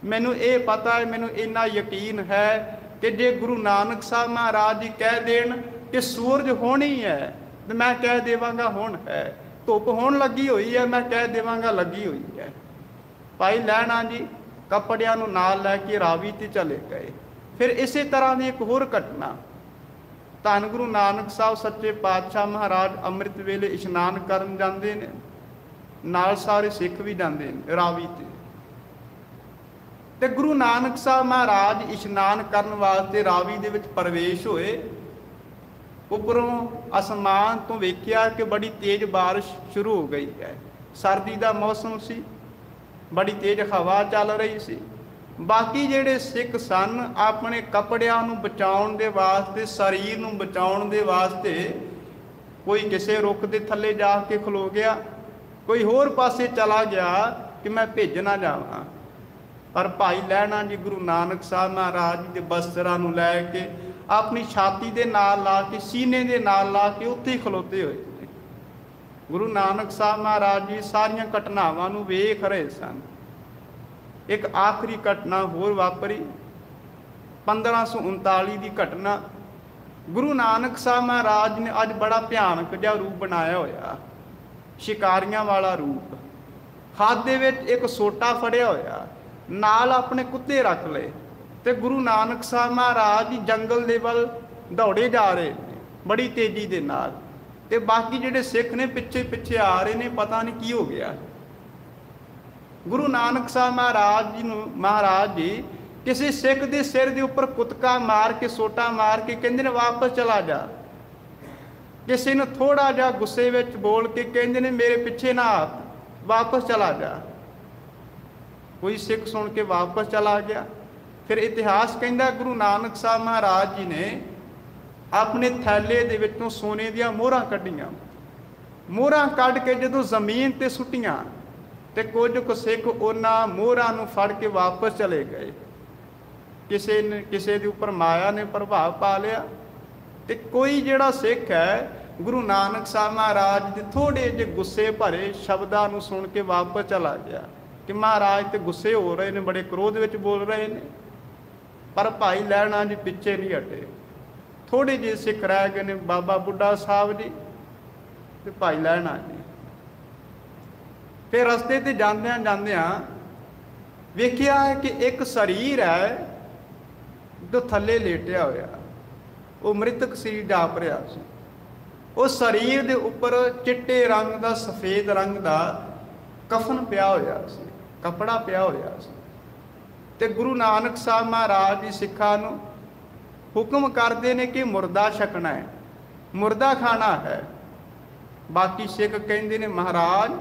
मैनू ये पता है, मैनू इन्ना यकीन है कि जे गुरु नानक साहब महाराज जी कह देन कि सूरज हुण ही है तो मैं कह देवांगा हुण है, धुप हुण लगी हुई है मैं कह देवांगा लगी हुई है। भाई लैणा जी कपड़ियां नूं नाल लैके रावी ते चले गए। फिर इसे तरह की एक होर घटना, धन गुरु नानक साहब सच्चे पातशाह महाराज अमृत वेले इशनान करन जाते हैं, नाल सारे सिख भी जाते हैं रावी ते। ਤੇ ਗੁਰੂ ਨਾਨਕ ਸਾਹਿਬ ਮਹਾਰਾਜ ਇਸ਼ਨਾਨ ਕਰਨ ਵਾਸਤੇ ਰਾਵੀ ਦੇ ਵਿੱਚ ਪ੍ਰਵੇਸ਼ ਹੋਏ। ਉੱਪਰੋਂ ਅਸਮਾਨ ਤੋਂ ਵੇਖਿਆ ਕਿ ਬੜੀ ਤੇਜ਼ ਬਾਰਿਸ਼ ਸ਼ੁਰੂ ਹੋ ਗਈ ਹੈ। ਸਰਦੀ ਦਾ ਮੌਸਮ ਸੀ, ਬੜੀ ਤੇਜ਼ ਹਵਾ ਚੱਲ ਰਹੀ ਸੀ। ਬਾਕੀ ਜਿਹੜੇ ਸਿੱਖ ਸਨ ਆਪਣੇ ਕੱਪੜਿਆਂ ਨੂੰ ਬਚਾਉਣ ਦੇ ਵਾਸਤੇ, ਸਰੀਰ ਨੂੰ ਬਚਾਉਣ ਦੇ ਵਾਸਤੇ, ਕੋਈ ਕਿਸੇ ਰੁੱਖ ਦੇ ਥੱਲੇ ਜਾ ਕੇ ਖਲੋ ਗਿਆ, ਕੋਈ ਹੋਰ ਪਾਸੇ ਚਲਾ ਗਿਆ ਕਿ ਮੈਂ ਭਿੱਜ ਨਾ ਜਾਵਾਂ। ਪਰ ਭਾਈ ਲਹਿਣਾ ਜੀ ਗੁਰੂ ਨਾਨਕ ਸਾਹਿਬ ਮਹਾਰਾਜ ਜੀ ਦੇ ਬਸਤਰਾਂ ਨੂੰ ਲੈ ਕੇ ਆਪਣੀ ਛਾਤੀ ਦੇ ਨਾਲ ਲਾ ਕੇ, ਸੀਨੇ ਦੇ ਨਾਲ ਲਾ ਕੇ ਉੱਥੇ ਹੀ ਖਲੋਤੇ ਹੋਏ। ਗੁਰੂ ਨਾਨਕ ਸਾਹਿਬ ਮਹਾਰਾਜ ਜੀ ਸਾਰੀਆਂ ਘਟਨਾਵਾਂ ਨੂੰ ਵੇਖ ਰਹੇ ਸਨ। ਇੱਕ ਆਖਰੀ ਘਟਨਾ ਹੋਰ ਵਾਪਰੀ, 1539 ਦੀ ਘਟਨਾ। ਗੁਰੂ ਨਾਨਕ ਸਾਹਿਬ ਮਹਾਰਾਜ ਨੇ ਅੱਜ ਬੜਾ ਭਿਆਨਕ ਜਿਹਾ ਰੂਪ ਬਣਾਇਆ ਹੋਇਆ, ਸ਼ਿਕਾਰੀਆਂ ਵਾਲਾ ਰੂਪ। ਹੱਥ ਦੇ ਵਿੱਚ ਇੱਕ ਸੋਟਾ ਫੜਿਆ ਹੋਇਆ, ਨਾਲ ਆਪਣੇ ਕੁੱਤੇ ਰੱਖ ਲਏ, ਤੇ ਗੁਰੂ ਨਾਨਕ ਸਾਹਿਬ ਮਹਾਰਾਜ ਜੀ ਜੰਗਲ ਦੇ ਵੱਲ ਦੌੜੇ ਜਾ ਰਹੇ ਨੇ ਬੜੀ ਤੇਜ਼ੀ ਦੇ ਨਾਲ। ਤੇ ਬਾਕੀ ਜਿਹੜੇ ਸਿੱਖ ਨੇ ਪਿੱਛੇ ਪਿੱਛੇ ਆ ਰਹੇ ਨੇ, ਪਤਾ ਨਹੀਂ ਕੀ ਹੋ ਗਿਆ। ਗੁਰੂ ਨਾਨਕ ਸਾਹਿਬ ਮਹਾਰਾਜ ਜੀ ਕਿਸੇ ਸਿੱਖ ਦੇ ਸਿਰ ਦੇ ਉੱਪਰ ਕੁਤਕਾ ਮਾਰ ਕੇ, ਸੋਟਾ ਮਾਰ ਕੇ ਕਹਿੰਦੇ ਨੇ ਵਾਪਸ ਚਲਾ ਜਾ। ਕਿਸੇ ਨੂੰ ਥੋੜਾ ਜਿਹਾ ਗੁੱਸੇ ਵਿੱਚ ਬੋਲ ਕੇ ਕਹਿੰਦੇ ਨੇ ਮੇਰੇ ਪਿੱਛੇ ਨਾ ਆ, ਵਾਪਸ ਚਲਾ ਜਾ। ਕੋਈ ਸਿੱਖ ਸੁਣ ਕੇ ਵਾਪਸ ਚਲਾ ਗਿਆ। ਫਿਰ ਇਤਿਹਾਸ ਕਹਿੰਦਾ ਗੁਰੂ ਨਾਨਕ ਸਾਹਿਬ ਮਹਾਰਾਜ ਜੀ ਨੇ ਆਪਣੇ ਥੈਲੇ ਦੇ ਵਿੱਚੋਂ ਸੋਨੇ ਦੀਆਂ ਮੋਹਰਾਂ ਕੱਢੀਆਂ। ਮੋਹਰਾਂ ਕੱਢ ਕੇ ਜਦੋਂ ਜ਼ਮੀਨ ਤੇ ਸੁੱਟੀਆਂ ਤੇ ਕੁਝ ਕੁ ਸਿੱਖ ਉਹਨਾਂ ਮੋਹਰਾਂ ਨੂੰ ਫੜ ਕੇ ਵਾਪਸ ਚਲੇ ਗਏ। ਕਿਸੇ ਨੇ ਕਿਸੇ ਦੇ ਉੱਪਰ ਮਾਇਆ ਨੇ ਪ੍ਰਭਾਵ ਪਾ ਲਿਆ, ਤੇ ਕੋਈ ਜਿਹੜਾ ਸਿੱਖ ਹੈ ਗੁਰੂ ਨਾਨਕ ਸਾਹਿਬ ਮਹਾਰਾਜ ਦੇ ਥੋੜੇ ਜਿਹੇ ਗੁੱਸੇ ਭਰੇ ਸ਼ਬਦਾਂ ਨੂੰ ਸੁਣ ਕੇ ਵਾਪਸ ਚਲਾ ਗਿਆ ਕਿ ਮਹਾਰਾਜ ਤੇ ਗੁੱਸੇ ਹੋ ਰਹੇ ਨੇ, ਬੜੇ ਕ੍ਰੋਧ ਵਿੱਚ ਬੋਲ ਰਹੇ ਨੇ। ਪਰ ਭਾਈ ਲਹਿਣਾ ਜੀ ਪਿੱਛੇ ਨਹੀਂ ਹਟੇ। ਥੋੜੇ ਜਿਹੇ ਸਿੱਖ ਰਹਿ ਗਏ ਨੇ, ਬਾਬਾ ਬੁੱਢਾ ਸਾਹਿਬ ਜੀ ਤੇ ਭਾਈ ਲਹਿਣਾ ਜੀ। ਫਿਰ ਰਸਤੇ ਤੇ ਜਾਂਦਿਆਂ ਜਾਂਦਿਆਂ ਵੇਖਿਆ ਹੈ ਕਿ ਇੱਕ ਸਰੀਰ ਹੈ ਜੋ ਥੱਲੇ ਲੇਟਿਆ ਹੋਇਆ, ਉਹ ਮ੍ਰਿਤਕ ਸਰੀਰ ਜਾਪ ਰਿਹਾ ਸੀ। ਉਸ ਸਰੀਰ ਦੇ ਉੱਪਰ ਚਿੱਟੇ ਰੰਗ ਦਾ, ਸਫੇਦ ਰੰਗ ਦਾ ਕਫਨ ਪਿਆ ਹੋਇਆ ਸੀ, ਕੱਪੜਾ ਪਿਆ ਹੋਇਆ ਸੀ। ਤੇ ਗੁਰੂ ਨਾਨਕ ਸਾਹਿਬ ਮਹਾਰਾਜ ਜੀ ਸਿੱਖਾਂ ਨੂੰ ਹੁਕਮ ਕਰਦੇ ਨੇ ਕਿ ਮੁਰਦਾ ਛਕਣਾ ਹੈ, ਮੁਰਦਾ ਖਾਣਾ ਹੈ। ਬਾਕੀ ਸਿੱਖ ਕਹਿੰਦੇ ਨੇ ਮਹਾਰਾਜ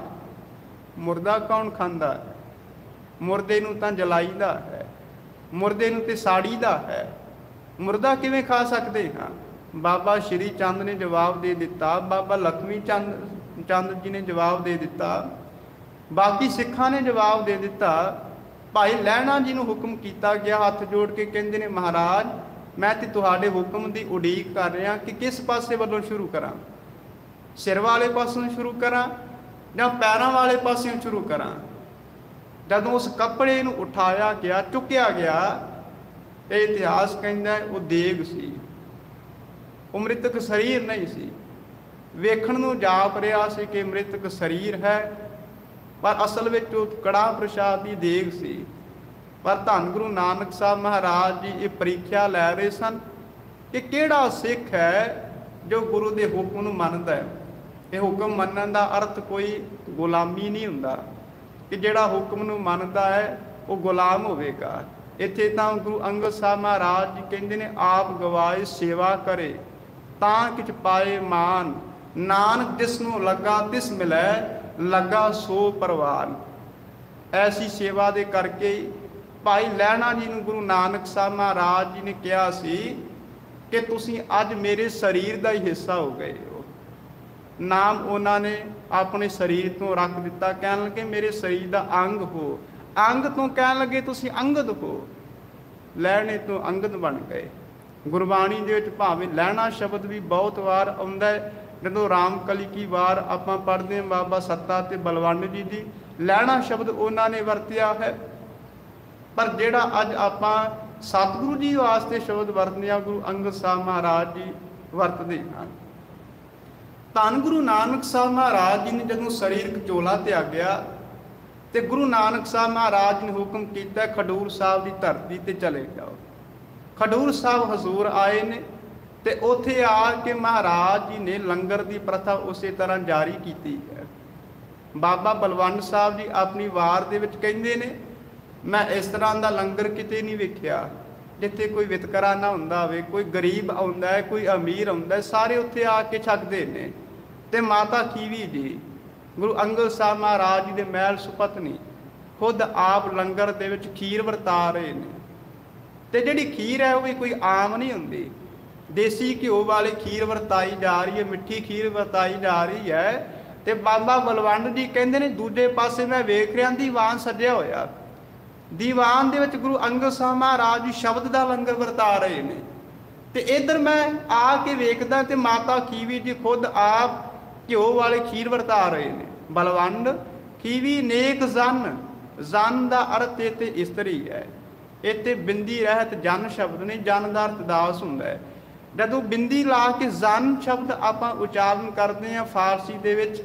ਮੁਰਦਾ ਕੌਣ ਖਾਂਦਾ ਹੈ? ਮੁਰਦੇ ਨੂੰ ਤਾਂ ਜਲਾਈਦਾ ਹੈ, ਮੁਰਦੇ ਨੂੰ ਤੇ ਸਾੜੀਦਾ ਹੈ, ਮੁਰਦਾ ਕਿਵੇਂ ਖਾ ਸਕਦੇ ਹਾਂ? ਬਾਬਾ ਸ਼੍ਰੀ ਚੰਦ ਨੇ ਜਵਾਬ ਦੇ ਦਿੱਤਾ, ਬਾਬਾ ਲਖਮੀ ਚੰਦ ਜੀ ਨੇ ਜਵਾਬ ਦੇ ਦਿੱਤਾ, ਬਾਕੀ ਸਿੱਖਾਂ ਨੇ ਜਵਾਬ ਦੇ ਦਿੱਤਾ। ਭਾਈ ਲਹਿਣਾ ਜੀ ਨੂੰ ਹੁਕਮ ਕੀਤਾ ਗਿਆ, ਹੱਥ ਜੋੜ ਕੇ ਕਹਿੰਦੇ ਨੇ ਮਹਾਰਾਜ ਮੈਂ ਤੇ ਤੁਹਾਡੇ ਹੁਕਮ ਦੀ ਉਡੀਕ ਕਰ ਰਿਹਾ ਕਿ ਕਿਸ ਪਾਸੇ ਵੱਲੋਂ ਸ਼ੁਰੂ ਕਰਾਂ, ਸਿਰ ਵਾਲੇ ਪਾਸੋਂ ਸ਼ੁਰੂ ਕਰਾਂ ਜਾਂ ਪੈਰਾਂ ਵਾਲੇ ਪਾਸਿਓਂ ਸ਼ੁਰੂ ਕਰਾਂ। ਜਦੋਂ ਉਸ ਕੱਪੜੇ ਨੂੰ ਉਠਾਇਆ ਗਿਆ, ਚੁੱਕਿਆ ਗਿਆ, ਇਹ ਇਤਿਹਾਸ ਕਹਿੰਦਾ ਉਹ ਦੇਗ ਸੀ, ਉਹ ਮ੍ਰਿਤਕ ਸਰੀਰ ਨਹੀਂ ਸੀ। ਵੇਖਣ ਨੂੰ ਜਾਪ ਰਿਹਾ ਸੀ ਕਿ ਮ੍ਰਿਤਕ ਸਰੀਰ ਹੈ, ਪਰ ਅਸਲ ਵਿੱਚ ਉਹ ਕੜਾਹ ਪ੍ਰਸ਼ਾਦ ਦੀ ਦੇਗ ਸੀ। ਪਰ ਧੰਨ ਗੁਰੂ ਨਾਨਕ ਸਾਹਿਬ ਮਹਾਰਾਜ ਜੀ ਇਹ ਪ੍ਰੀਖਿਆ ਲੈ ਰਹੇ ਸਨ ਕਿ ਕਿਹੜਾ ਸਿੱਖ ਹੈ ਜੋ ਗੁਰੂ ਦੇ ਹੁਕਮ ਨੂੰ ਮੰਨਦਾ ਹੈ। ਇਹ ਹੁਕਮ ਮੰਨਣ ਦਾ ਅਰਥ ਕੋਈ ਗੁਲਾਮੀ ਨਹੀਂ ਹੁੰਦਾ ਕਿ ਜਿਹੜਾ ਹੁਕਮ ਨੂੰ ਮੰਨਦਾ ਹੈ ਉਹ ਗੁਲਾਮ ਹੋਵੇਗਾ। ਇੱਥੇ ਤਾਂ ਗੁਰੂ ਅੰਗਦ ਸਾਹਿਬ ਮਹਾਰਾਜ ਜੀ ਕਹਿੰਦੇ ਨੇ ਆਪ ਗਵਾਏ ਸੇਵਾ ਕਰੇ ਤਾਂ ਕਿਛ ਪਾਏ ਮਾਨ, ਨਾਨਕ ਜਿਸ ਨੂੰ ਲੱਗਾ ਤਿਸ ਮਿਲੈ, ਲੱਗਾ ਸੋ ਪਰਵਾਨ। ਐਸੀ ਸੇਵਾ ਦੇ ਕਰਕੇ ਭਾਈ ਲਹਿਣਾ ਜੀ ਨੂੰ ਗੁਰੂ ਨਾਨਕ ਸਾਹਿਬ ਮਹਾਰਾਜ ਜੀ ਨੇ ਕਿਹਾ ਸੀ ਕਿ ਤੁਸੀਂ ਅੱਜ ਮੇਰੇ ਸਰੀਰ ਦਾ ਹੀ ਹਿੱਸਾ ਹੋ ਗਏ ਹੋ। ਨਾਮ ਉਹਨਾਂ ਨੇ ਆਪਣੇ ਸਰੀਰ ਤੋਂ ਰੱਖ ਦਿੱਤਾ, ਕਹਿਣ ਲੱਗੇ ਮੇਰੇ ਸਰੀਰ ਦਾ ਅੰਗ ਹੋ। ਅੰਗ ਤੋਂ ਕਹਿਣ ਲੱਗੇ ਤੁਸੀਂ ਅੰਗਦ ਹੋ, ਲਹਿਣੇ ਤੋਂ ਅੰਗਦ ਬਣ ਗਏ। ਗੁਰਬਾਣੀ ਦੇ ਵਿੱਚ ਭਾਵੇਂ ਲਹਿਣਾ ਸ਼ਬਦ ਵੀ ਬਹੁਤ ਵਾਰ ਆਉਂਦਾ ਹੈ। ਜਦੋਂ ਰਾਮ ਕਲੀ ਕੀ ਵਾਰ ਆਪਾਂ ਪੜ੍ਹਦੇ ਹਾਂ ਬਾਬਾ ਸੱਤਾ ਤੇ ਬਲਵੰਡ ਜੀ ਦੀ, ਲਹਿਣਾ ਸ਼ਬਦ ਉਹਨਾਂ ਨੇ ਵਰਤਿਆ ਹੈ। ਪਰ ਜਿਹੜਾ ਅੱਜ ਆਪਾਂ ਸਤਿਗੁਰੂ ਜੀ ਵਾਸਤੇ ਸ਼ਬਦ ਵਰਤਦੇ ਹਾਂ, ਗੁਰੂ ਅੰਗਦ ਸਾਹਿਬ ਮਹਾਰਾਜ ਜੀ ਵਰਤਦੇ ਹਨ। ਧੰਨ ਗੁਰੂ ਨਾਨਕ ਸਾਹਿਬ ਮਹਾਰਾਜ ਜੀ ਨੇ ਜਦੋਂ ਸਰੀਰਕ ਝੋਲਾ ਤਿਆਗਿਆ ਤੇ ਗੁਰੂ ਨਾਨਕ ਸਾਹਿਬ ਮਹਾਰਾਜ ਨੇ ਹੁਕਮ ਕੀਤਾ ਖਡੂਰ ਸਾਹਿਬ ਦੀ ਧਰਤੀ ਤੇ ਚਲੇ ਜਾਓ। ਖਡੂਰ ਸਾਹਿਬ ਹਜ਼ੂਰ ਆਏ ਨੇ ਤੇ ਉੱਥੇ ਆ ਕੇ ਮਹਾਰਾਜ ਜੀ ਨੇ ਲੰਗਰ ਦੀ ਪ੍ਰਥਾ ਉਸੇ ਤਰ੍ਹਾਂ ਜਾਰੀ ਕੀਤੀ ਹੈ। ਬਾਬਾ ਬਲਵੰਡ ਸਾਹਿਬ ਜੀ ਆਪਣੀ ਵਾਰ ਦੇ ਵਿੱਚ ਕਹਿੰਦੇ ਨੇ मैं इस तरह का लंगर किते नहीं वेख्या जिथे कोई वितकरा ना हुंदा होवे, कोई गरीब आउंदा है, कोई अमीर आउंदा है, सारे उत्थे आके छकदे ने। ते माता खीवी जी गुरु अंगद साहब महाराज जी दे महल सुपत्नी खुद आप लंगर दे विच खीर वरता रहे ने। ते जिहड़ी खीर है वो भी कोई आम नहीं हुंदी, देसी घिओ वाली खीर वरताई जा रही है, मिठी खीर वरताई जा रही है। ते बाबा बलवंड जी कहंदे ने दूजे पासे मैं वेख रिहा दीवान सजिया होया, दीवान दे विच गुरु अंगद साहब महाराज जी शब्द दा लंगर वरता रहे ने। ते इधर मैं आके वेखदा ते माता खीवी जी खुद आप घिओ वाले खीर वरता रहे ने। बलवंड खीवी नेक जन, जन दा अर्थ इत्थे इस्तरी है, इत्थे बिंदी रहत जन शब्द नहीं, जन दा अर्थ दास हुंदा है। जदों बिंदी ला के जन शब्द आपां उचारण करते हैं फारसी दे विच,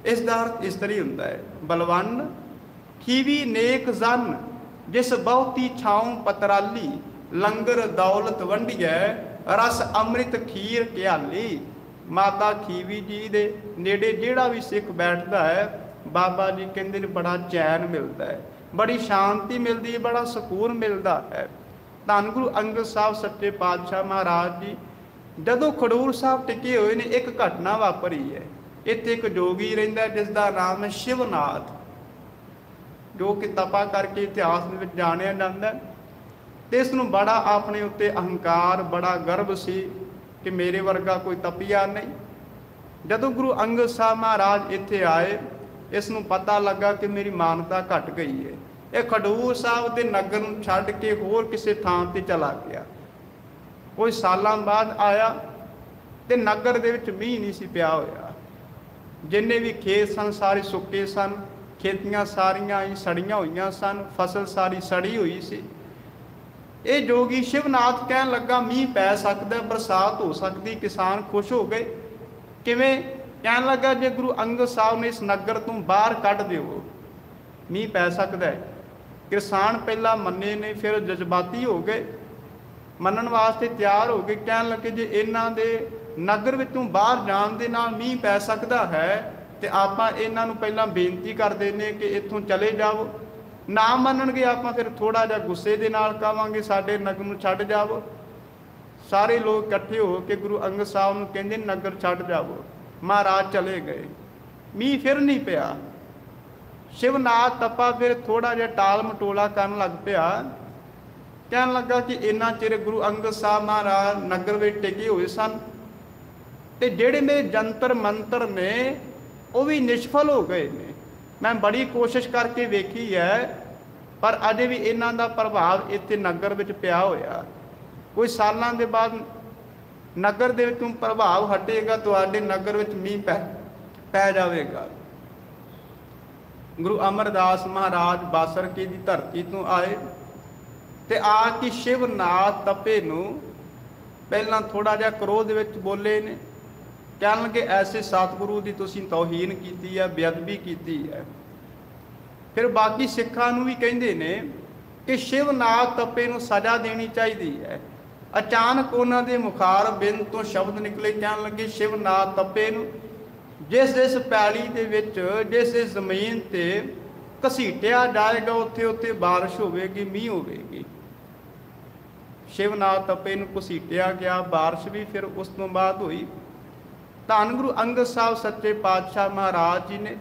इस दा अर्थ इस्तरी हुंदा है। बलवंड खीवी नेक जन जिस बहुती छाऊं पतराली, लंगर दौलत वंडिए रस अमृत खीर क्याली। माता खीवी जी दे नेड़े जिहड़ा भी सिख बैठदा है, बाबा जी कहंदे ने बड़ा चैन मिलता है, बड़ी शांति मिलती है, बड़ा सकून मिलता है। धन गुरु अंगद साहब सच्चे पातशाह महाराज जी जदों खडूर साहब टिके हुए ने, एक घटना वापरी है। इत्थे एक जोगी रहिंदा जिसका नाम है शिवनाथ, जो कि तपा करके इतिहास में जानिया जाता है। तो इसनूं बड़ा अपने उत्ते अहंकार, बड़ा गर्व सी कि मेरे वर्गा कोई तपिया नहीं। जदों गुरु अंगद साहब महाराज इत्थे आए, इसनूं पता लगा कि मेरी मानता घट गई है, ये खडूर साहब के नगर नूं छड्ड के होर किसी थां ते चला गया। कोई सालां बाद आया ते नगर दे विच मींह नहीं सी पिया होया, जिन्ने भी खेत सन सारे सुक्के सन, खेतियां सारियां ही सड़ियां हुईयां सन, फसल सारी सड़ी हुई सी। ये जोगी शिवनाथ कहन लगा मींह पै सकदा, बरसात हो सकती, किसान खुश हो गए। किवें? कहन लगा जे गुरु अंगद साहब ने इस नगर तो बाहर कढ़ दिओ मींह पै सकदा है। किसान पहला मन्ने ने, फिर जज्बाती हो गए, मनन वास्ते तैयार हो गए। कहन लगे जे इन्हां दे नगर विचों बाहर जाण दे नाल मींह पै सकदा है ते आपां इन्हां नूं पहलां बेनती कर देने कि इत्थों चले जाओ। ना मनणगे आपां फिर थोड़ा जिहा गुस्से दे नाल कहांगे साडे नगर नूं छड्ड जाओ। सारे लोग इकट्ठे हो के गुरु अंगद साहब नूं कहंदे नगर छड्ड जाओ। महाराज चले गए, मींह फिर नहीं पिया। शिवनाथ तपा फिर थोड़ा जिहा टाल मटोला करन लग पिया। कहन लगा कि इन्ना चिर गुरु अंगद साहब महाराज नगर विच टिके हुए सन ते जिहड़े मेरे जंतर मंत्र ने वो भी निष्फल हो गए ने। मैं बड़ी कोशिश करके वेखी है पर अजे भी इन्हां दा प्रभाव इत्थे नगर विच पिया होया। कोई सालां दे बाद नगर दे विचों प्रभाव हटेगा, तुहाडे नगर विच मींह पै जावेगा। गुरु अमरदास महाराज बासरके दी धरती तो आए ते आके शिवनाथ तपे नूं पहलां थोड़ा जिहा क्रोध विच बोले ने। कहन लगे ऐसे सतगुरु की तुसीं तौहीन कीती है, बेअदबी कीती है। फिर बाकी सिखां नूं भी कहिंदे ने कि शिवनाथ तपे नूं सज़ा देनी चाहिए है। अचानक उन्हां दे मुखार बिंद तो शब्द निकले। कहन लगे शिवनाथ तपे नूं जिस जिस पैली दे विच, जिस जिस जमीन ते घसीटिया जाएगा उत्थे उत्थे बारिश होवेगी, मींह होवेगी। शिवनाथ तपे नूं घसीटिया गया, बारिश भी फिर उस तो बाद हुई। धन गुरु अंगद साहब सच्चे पातशाह महाराज जी ने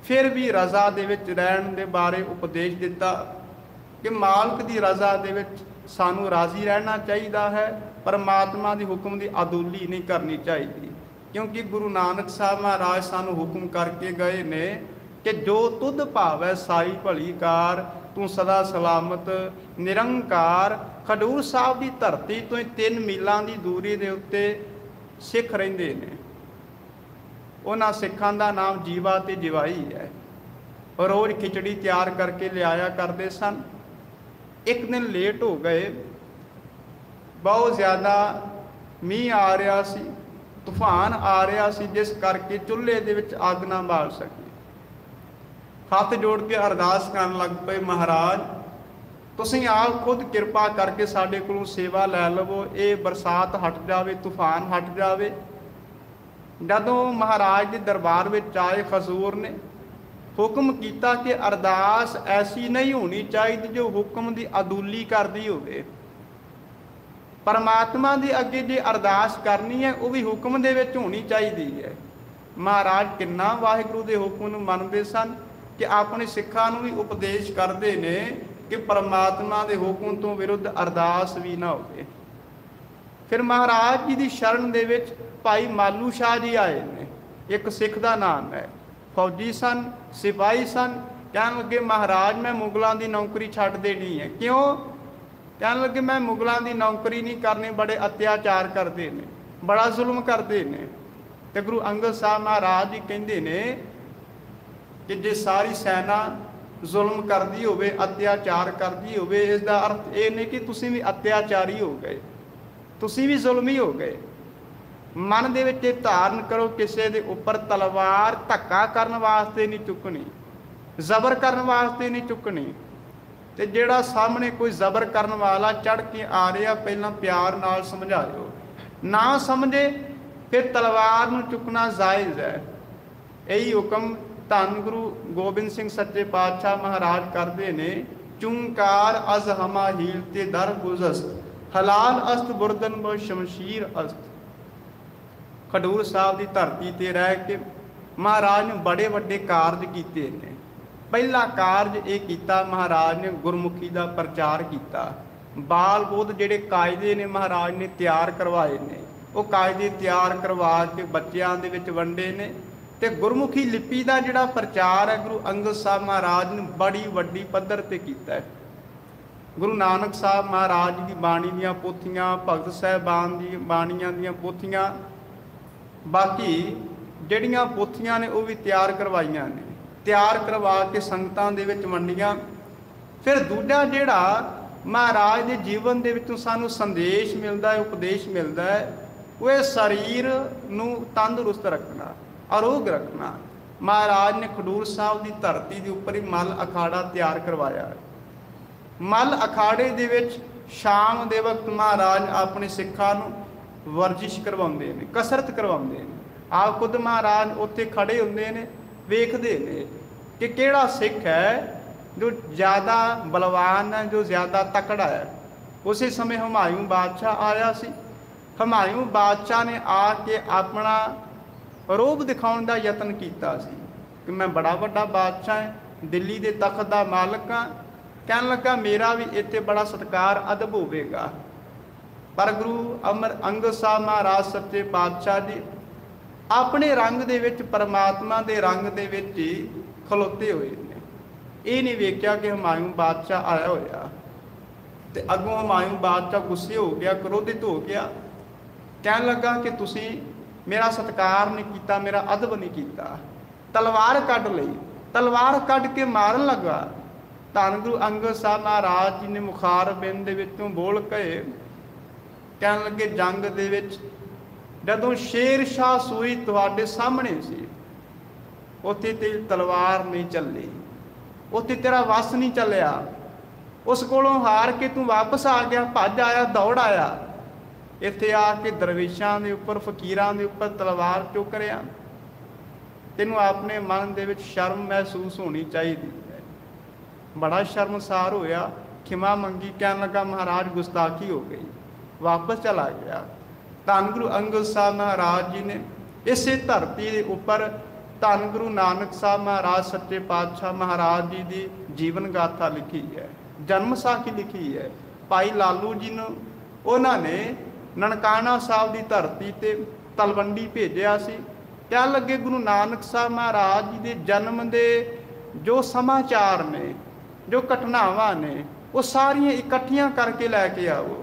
फिर भी रज़ा दे विच रहण दे बारे उपदेश दिता कि मालक की रज़ा दे विच सानू राजी रहना चाहिए है, परमात्मा के हुक्म की अदुली नहीं करनी चाहिए। क्योंकि गुरु नानक साहब महाराज सानू हुक्म करके गए ने कि जो तुध भावै साई भली कार, तू सदा सलामत निरंकार। खडूर साहब की धरती तो 3 मीलों की दूरी के उत्ते सिख रहिंदे ने। उन्हां सिखां दा नाम जीवा ते जिवाई है। रोज़ खिचड़ी तैयार करके लियाया करते सन। एक दिन लेट हो गए, बहुत ज़्यादा मींह आ रहा सी, तूफान आ रहा सी, जिस करके चुल्हे दे विच अग ना बाल सके। हथ जोड़ के अरदास करन लग पे, महाराज तुसीं आप खुद किरपा करके साडे कोलों सेवा लै लवो, ये बरसात हट जावे, तूफान हट जावे। जदों महाराज के दरबार में आए खसूर ने ਹੁਕਮ ਕੀਤਾ ਕਿ ਅਰਦਾਸ ਐਸੀ ਨਹੀਂ ਹੋਣੀ ਚਾਹੀਦੀ ਜੋ ਹੁਕਮ ਦੀ ਅਦੂਲੀ ਕਰਦੀ ਹੋਵੇ। ਪਰਮਾਤਮਾ ਦੇ ਅੱਗੇ ਜੇ ਅਰਦਾਸ ਕਰਨੀ ਹੈ ਉਹ ਵੀ ਹੁਕਮ ਦੇ ਵਿੱਚ ਹੋਣੀ ਚਾਹੀਦੀ ਹੈ। ਮਹਾਰਾਜ ਕਿੰਨਾ ਵਾਹਿਗੁਰੂ ਦੇ ਹੁਕਮ ਨੂੰ ਮੰਨਦੇ ਸਨ ਕਿ ਆਪਣੇ ਸਿੱਖਾਂ ਨੂੰ ਵੀ ਉਪਦੇਸ਼ ਕਰਦੇ ਨੇ ਕਿ ਪਰਮਾਤਮਾ ਦੇ ਹੁਕਮ ਤੋਂ ਵਿਰੁੱਧ ਅਰਦਾਸ ਵੀ ਨਾ ਹੋਵੇ। ਫਿਰ ਮਹਾਰਾਜ ਜੀ ਦੀ ਸ਼ਰਨ ਦੇ ਵਿੱਚ ਭਾਈ ਮਾਲੂ ਸ਼ਾਹ ਜੀ ਆਏ ਨੇ, ਇੱਕ ਸਿੱਖ ਦਾ ਨਾਮ ਹੈ, ਫੌਜੀ ਸਨ, ਸਿਪਾਹੀ ਸਨ। ਕਹਿਣ ਲੱਗੇ ਮਹਾਰਾਜ ਮੈਂ ਮੁਗਲਾਂ ਦੀ ਨੌਕਰੀ ਛੱਡ ਦੇਣੀ ਹੈ। ਕਿਉਂ? ਕਹਿਣ ਲੱਗੇ ਮੈਂ ਮੁਗਲਾਂ ਦੀ ਨੌਕਰੀ ਨਹੀਂ ਕਰਨੀ, ਬੜੇ ਅਤਿਆਚਾਰ ਕਰਦੇ ਨੇ, ਬੜਾ ਜ਼ੁਲਮ ਕਰਦੇ ਨੇ। ਤੇ ਗੁਰੂ ਅੰਗਦ ਸਾਹਿਬ ਮਹਾਰਾਜ ਜੀ ਕਹਿੰਦੇ ਨੇ ਕਿ ਜੇ ਸਾਰੀ ਸੈਨਾ ਜ਼ੁਲਮ ਕਰਦੀ ਹੋਵੇ, ਅਤਿਆਚਾਰ ਕਰਦੀ ਹੋਵੇ, ਇਸ ਦਾ ਅਰਥ ਇਹ ਨਹੀਂ ਕਿ ਤੁਸੀਂ ਵੀ ਅਤਿਆਚਾਰੀ ਹੋ ਗਏ, ਤੁਸੀਂ ਵੀ ਜ਼ੁਲਮੀ ਹੋ ਗਏ। ਮਨ ਦੇ ਵਿੱਚ ਇਹ ਧਾਰਨ ਕਰੋ, ਕਿਸੇ ਦੇ ਉੱਪਰ ਤਲਵਾਰ ਧੱਕਾ ਕਰਨ ਵਾਸਤੇ ਨਹੀਂ ਚੁੱਕਣੀ, ਜ਼ਬਰ ਕਰਨ ਵਾਸਤੇ ਨਹੀਂ ਚੁੱਕਣੀ। ਤੇ ਜਿਹੜਾ ਸਾਹਮਣੇ ਕੋਈ ਜ਼ਬਰ ਕਰਨ ਵਾਲਾ ਚੜ ਕੇ ਆ ਰਿਹਾ, ਪਹਿਲਾਂ ਪਿਆਰ ਨਾਲ ਸਮਝਾਇਓ, ਨਾ ਸਮਝੇ ਫਿਰ ਤਲਵਾਰ ਨੂੰ ਚੁੱਕਣਾ ਜਾਇਜ਼ ਹੈ। ਇਹੀ ਹੁਕਮ ਧੰਨ ਗੁਰੂ ਗੋਬਿੰਦ ਸਿੰਘ ਸੱਚੇ ਪਾਤਸ਼ਾਹ ਮਹਾਰਾਜ ਕਰਦੇ ਨੇ। ਚੁੰਕਾਰ ਅਜ਼ ਹਮਾ ਹੀਲ ਤੇ ਦਰ ਗੁਜ਼ਸਤ, ਹਲਾਲ ਅਸਤ ਬੁਰਦਨ ਬ ਸ਼ਮਸ਼ੀਰ ਅਸਤ। ਖਡੂਰ ਸਾਹਿਬ ਦੀ ਧਰਤੀ ਤੇ ਰਹਿ ਕੇ ਮਹਾਰਾਜ ਨੇ ਬੜੇ ਵੱਡੇ ਕਾਰਜ ਕੀਤੇ ਨੇ। ਪਹਿਲਾ ਕਾਰਜ ਇਹ ਕੀਤਾ, ਮਹਾਰਾਜ ਨੇ ਗੁਰਮੁਖੀ ਦਾ ਪ੍ਰਚਾਰ ਕੀਤਾ। ਬਾਲ ਬੋਧ ਜਿਹੜੇ ਕਾਇਦੇ ਨੇ ਮਹਾਰਾਜ ਨੇ ਤਿਆਰ ਕਰਵਾਏ ਨੇ, ਉਹ ਕਾਇਦੇ ਤਿਆਰ ਕਰਵਾ ਕੇ ਬੱਚਿਆਂ ਦੇ ਵਿੱਚ ਵੰਡੇ ਨੇ। ਤੇ ਗੁਰਮੁਖੀ ਲਿਪੀ ਦਾ ਜਿਹੜਾ ਪ੍ਰਚਾਰ ਹੈ ਗੁਰੂ ਅੰਗਦ ਸਾਹਿਬ ਮਹਾਰਾਜ ਨੇ ਬੜੀ ਵੱਡੀ ਪੱਧਰ ਤੇ ਕੀਤਾ ਹੈ। ਗੁਰੂ ਨਾਨਕ ਸਾਹਿਬ ਮਹਾਰਾਜ ਦੀ ਬਾਣੀ ਦੀਆਂ ਪੋਥੀਆਂ, ਭਗਤ ਸਾਹਿਬਾਨ ਦੀ ਬਾਣੀਆਂ ਦੀਆਂ ਪੋਥੀਆਂ, ਬਾਕੀ ਜਿਹੜੀਆਂ ਪੋਥੀਆਂ ਨੇ ਉਹ ਵੀ ਤਿਆਰ ਕਰਵਾਈਆਂ ਨੇ, ਤਿਆਰ ਕਰਵਾ ਕੇ ਸੰਗਤਾਂ ਦੇ ਵਿੱਚ ਵੰਡੀਆਂ। ਫਿਰ ਦੂਜਾ ਜਿਹੜਾ ਮਹਾਰਾਜ ਦੇ ਜੀਵਨ ਦੇ ਵਿੱਚੋਂ ਸਾਨੂੰ ਸੰਦੇਸ਼ ਮਿਲਦਾ ਹੈ, ਉਪਦੇਸ਼ ਮਿਲਦਾ ਹੈ, ਉਹ ਇਹ ਸਰੀਰ ਨੂੰ ਤੰਦਰੁਸਤ ਰੱਖਣਾ, ਅਰੋਗ ਰੱਖਣਾ। ਮਹਾਰਾਜ ਨੇ ਖਡੂਰ ਸਾਹਿਬ ਦੀ ਧਰਤੀ ਦੇ ਉੱਪਰ ਹੀ ਮੱਲ ਅਖਾੜਾ ਤਿਆਰ ਕਰਵਾਇਆ। ਮੱਲ ਅਖਾੜੇ ਦੇ ਵਿੱਚ ਸ਼ਾਮ ਦੇ ਵਕਤ ਮਹਾਰਾਜ ਆਪਣੇ ਸਿੱਖਾਂ ਨੂੰ ਵਰਜਿਸ਼ ਕਰਵਾਉਂਦੇ ਨੇ, ਕਸਰਤ ਕਰਵਾਉਂਦੇ ਨੇ। ਆਪ ਖੁਦ ਮਹਾਰਾਜ ਉੱਥੇ ਖੜੇ ਹੁੰਦੇ ਨੇ, ਵੇਖਦੇ ਨੇ ਕਿ ਕਿਹੜਾ ਸਿੱਖ ਹੈ ਜੋ ਜ਼ਿਆਦਾ ਬਲਵਾਨ ਹੈ, ਜੋ ਜ਼ਿਆਦਾ ਤਕੜਾ ਹੈ। ਉਸੇ ਸਮੇਂ ਹੁਮਾਯੂੰ ਬਾਦਸ਼ਾਹ ਆਇਆ ਸੀ। ਹੁਮਾਯੂੰ ਬਾਦਸ਼ਾਹ ਨੇ ਆ ਕੇ ਆਪਣਾ ਰੋਬ ਦਿਖਾਉਣ ਦਾ ਯਤਨ ਕੀਤਾ ਸੀ ਕਿ ਮੈਂ ਬੜਾ ਵੱਡਾ ਬਾਦਸ਼ਾਹ ਹਾਂ, ਦਿੱਲੀ ਦੇ ਤਖਤ ਦਾ ਮਾਲਕ ਹਾਂ। ਕਹਿਣ ਲੱਗਾ ਮੇਰਾ ਵੀ ਇੱਥੇ ਬੜਾ ਸਤਿਕਾਰ ਅਦਬ ਹੋਵੇਗਾ। ਪਰ ਗੁਰੂ ਅੰਗਦ ਸਾਹਿਬ ਮਹਾਰਾਜ ਸੱਚੇ ਪਾਤਸ਼ਾਹ ਜੀ ਆਪਣੇ ਰੰਗ ਦੇ ਵਿੱਚ, ਪਰਮਾਤਮਾ ਦੇ ਰੰਗ ਦੇ ਵਿੱਚ ਹੀ ਖਲੋਤੇ ਹੋਏ ਨੇ। ਇਹ ਨਹੀਂ ਵੇਖਿਆ ਕਿ ਹੁਮਾਯੂੰ ਬਾਦਸ਼ਾਹ ਆਇਆ ਹੋਇਆ। ਤੇ ਅੱਗੋਂ ਹੁਮਾਯੂੰ ਬਾਦਸ਼ਾਹ ਗੁੱਸੇ ਹੋ ਗਿਆ, ਕ੍ਰੋਧਿਤ ਹੋ ਗਿਆ। ਕਹਿਣ ਲੱਗਾ ਕਿ ਤੁਸੀਂ ਮੇਰਾ ਸਤਿਕਾਰ ਨਹੀਂ ਕੀਤਾ, ਮੇਰਾ ਅਦਬ ਨਹੀਂ ਕੀਤਾ। ਤਲਵਾਰ ਕੱਢ ਲਈ, ਤਲਵਾਰ ਕੱਢ ਕੇ ਮਾਰਨ ਲੱਗਾ। ਧੰਨ ਗੁਰੂ ਅੰਗਦ ਸਾਹਿਬ ਮਹਾਰਾਜ ਜੀ ਨੇ ਮੁਖਾਰ ਬਿੰਦ ਦੇ ਵਿੱਚੋਂ ਬੋਲ ਕੇ ਕਹਿਣ ਲੱਗੇ, ਜੰਗ ਦੇ ਵਿੱਚ ਜਦੋਂ ਸ਼ੇਰ ਸ਼ਾਹ ਸੂਰੀ ਤੁਹਾਡੇ ਸਾਹਮਣੇ ਸੀ, ਉੱਥੇ ਤੇ ਤਲਵਾਰ ਨਹੀਂ ਚੱਲੀ, ਉੱਥੇ ਤੇਰਾ ਵਸ ਨਹੀਂ ਚੱਲਿਆ। ਉਸ ਕੋਲੋਂ ਹਾਰ ਕੇ ਤੂੰ ਵਾਪਸ ਆ ਗਿਆ, ਭੱਜ ਆਇਆ, ਦੌੜ ਆਇਆ। ਇੱਥੇ ਆ ਕੇ ਦਰਵੇਸ਼ਾਂ ਦੇ ਉੱਪਰ, ਫਕੀਰਾਂ ਦੇ ਉੱਪਰ ਤਲਵਾਰ ਚੁੱਕ ਰਿਹਾ। ਤੈਨੂੰ ਆਪਣੇ ਮਨ ਦੇ ਵਿੱਚ ਸ਼ਰਮ ਮਹਿਸੂਸ ਹੋਣੀ ਚਾਹੀਦੀ ਹੈ। ਬੜਾ ਸ਼ਰਮਸਾਰ ਹੋਇਆ, ਖਿਮਾ ਮੰਗੀ। ਕਹਿਣ ਲੱਗਾ ਮਹਾਰਾਜ ਗੁਸਤਾਖੀ ਹੋ ਗਈ, ਵਾਪਸ ਚਲਾ ਗਿਆ। ਧੰਨ ਗੁਰੂ ਅੰਗਦ ਸਾਹਿਬ ਮਹਾਰਾਜ ਜੀ ਨੇ ਇਸੇ ਧਰਤੀ ਦੇ ਉੱਪਰ ਧੰਨ ਗੁਰੂ ਨਾਨਕ ਸਾਹਿਬ ਮਹਾਰਾਜ ਸੱਚੇ ਪਾਤਸ਼ਾਹ ਮਹਾਰਾਜ ਜੀ ਦੀ ਜੀਵਨ ਗਾਥਾ ਲਿਖੀ ਹੈ, ਜਨਮ ਸਾਖੀ ਲਿਖੀ ਹੈ। ਭਾਈ ਲਾਲੂ ਜੀ ਨੂੰ ਉਹਨਾਂ ਨੇ ਨਨਕਾਣਾ ਸਾਹਿਬ ਦੀ ਧਰਤੀ ਤੇ ਤਲਵੰਡੀ ਭੇਜਿਆ ਸੀ। ਕਹਿਣ ਲੱਗੇ ਗੁਰੂ ਨਾਨਕ ਸਾਹਿਬ ਮਹਾਰਾਜ ਜੀ ਦੇ ਜਨਮ ਦੇ ਜੋ ਸਮਾਚਾਰ ਨੇ, ਜੋ ਘਟਨਾਵਾਂ ਨੇ, ਉਹ ਸਾਰੀਆਂ ਇਕੱਠੀਆਂ ਕਰਕੇ ਲੈ ਕੇ ਆਓ।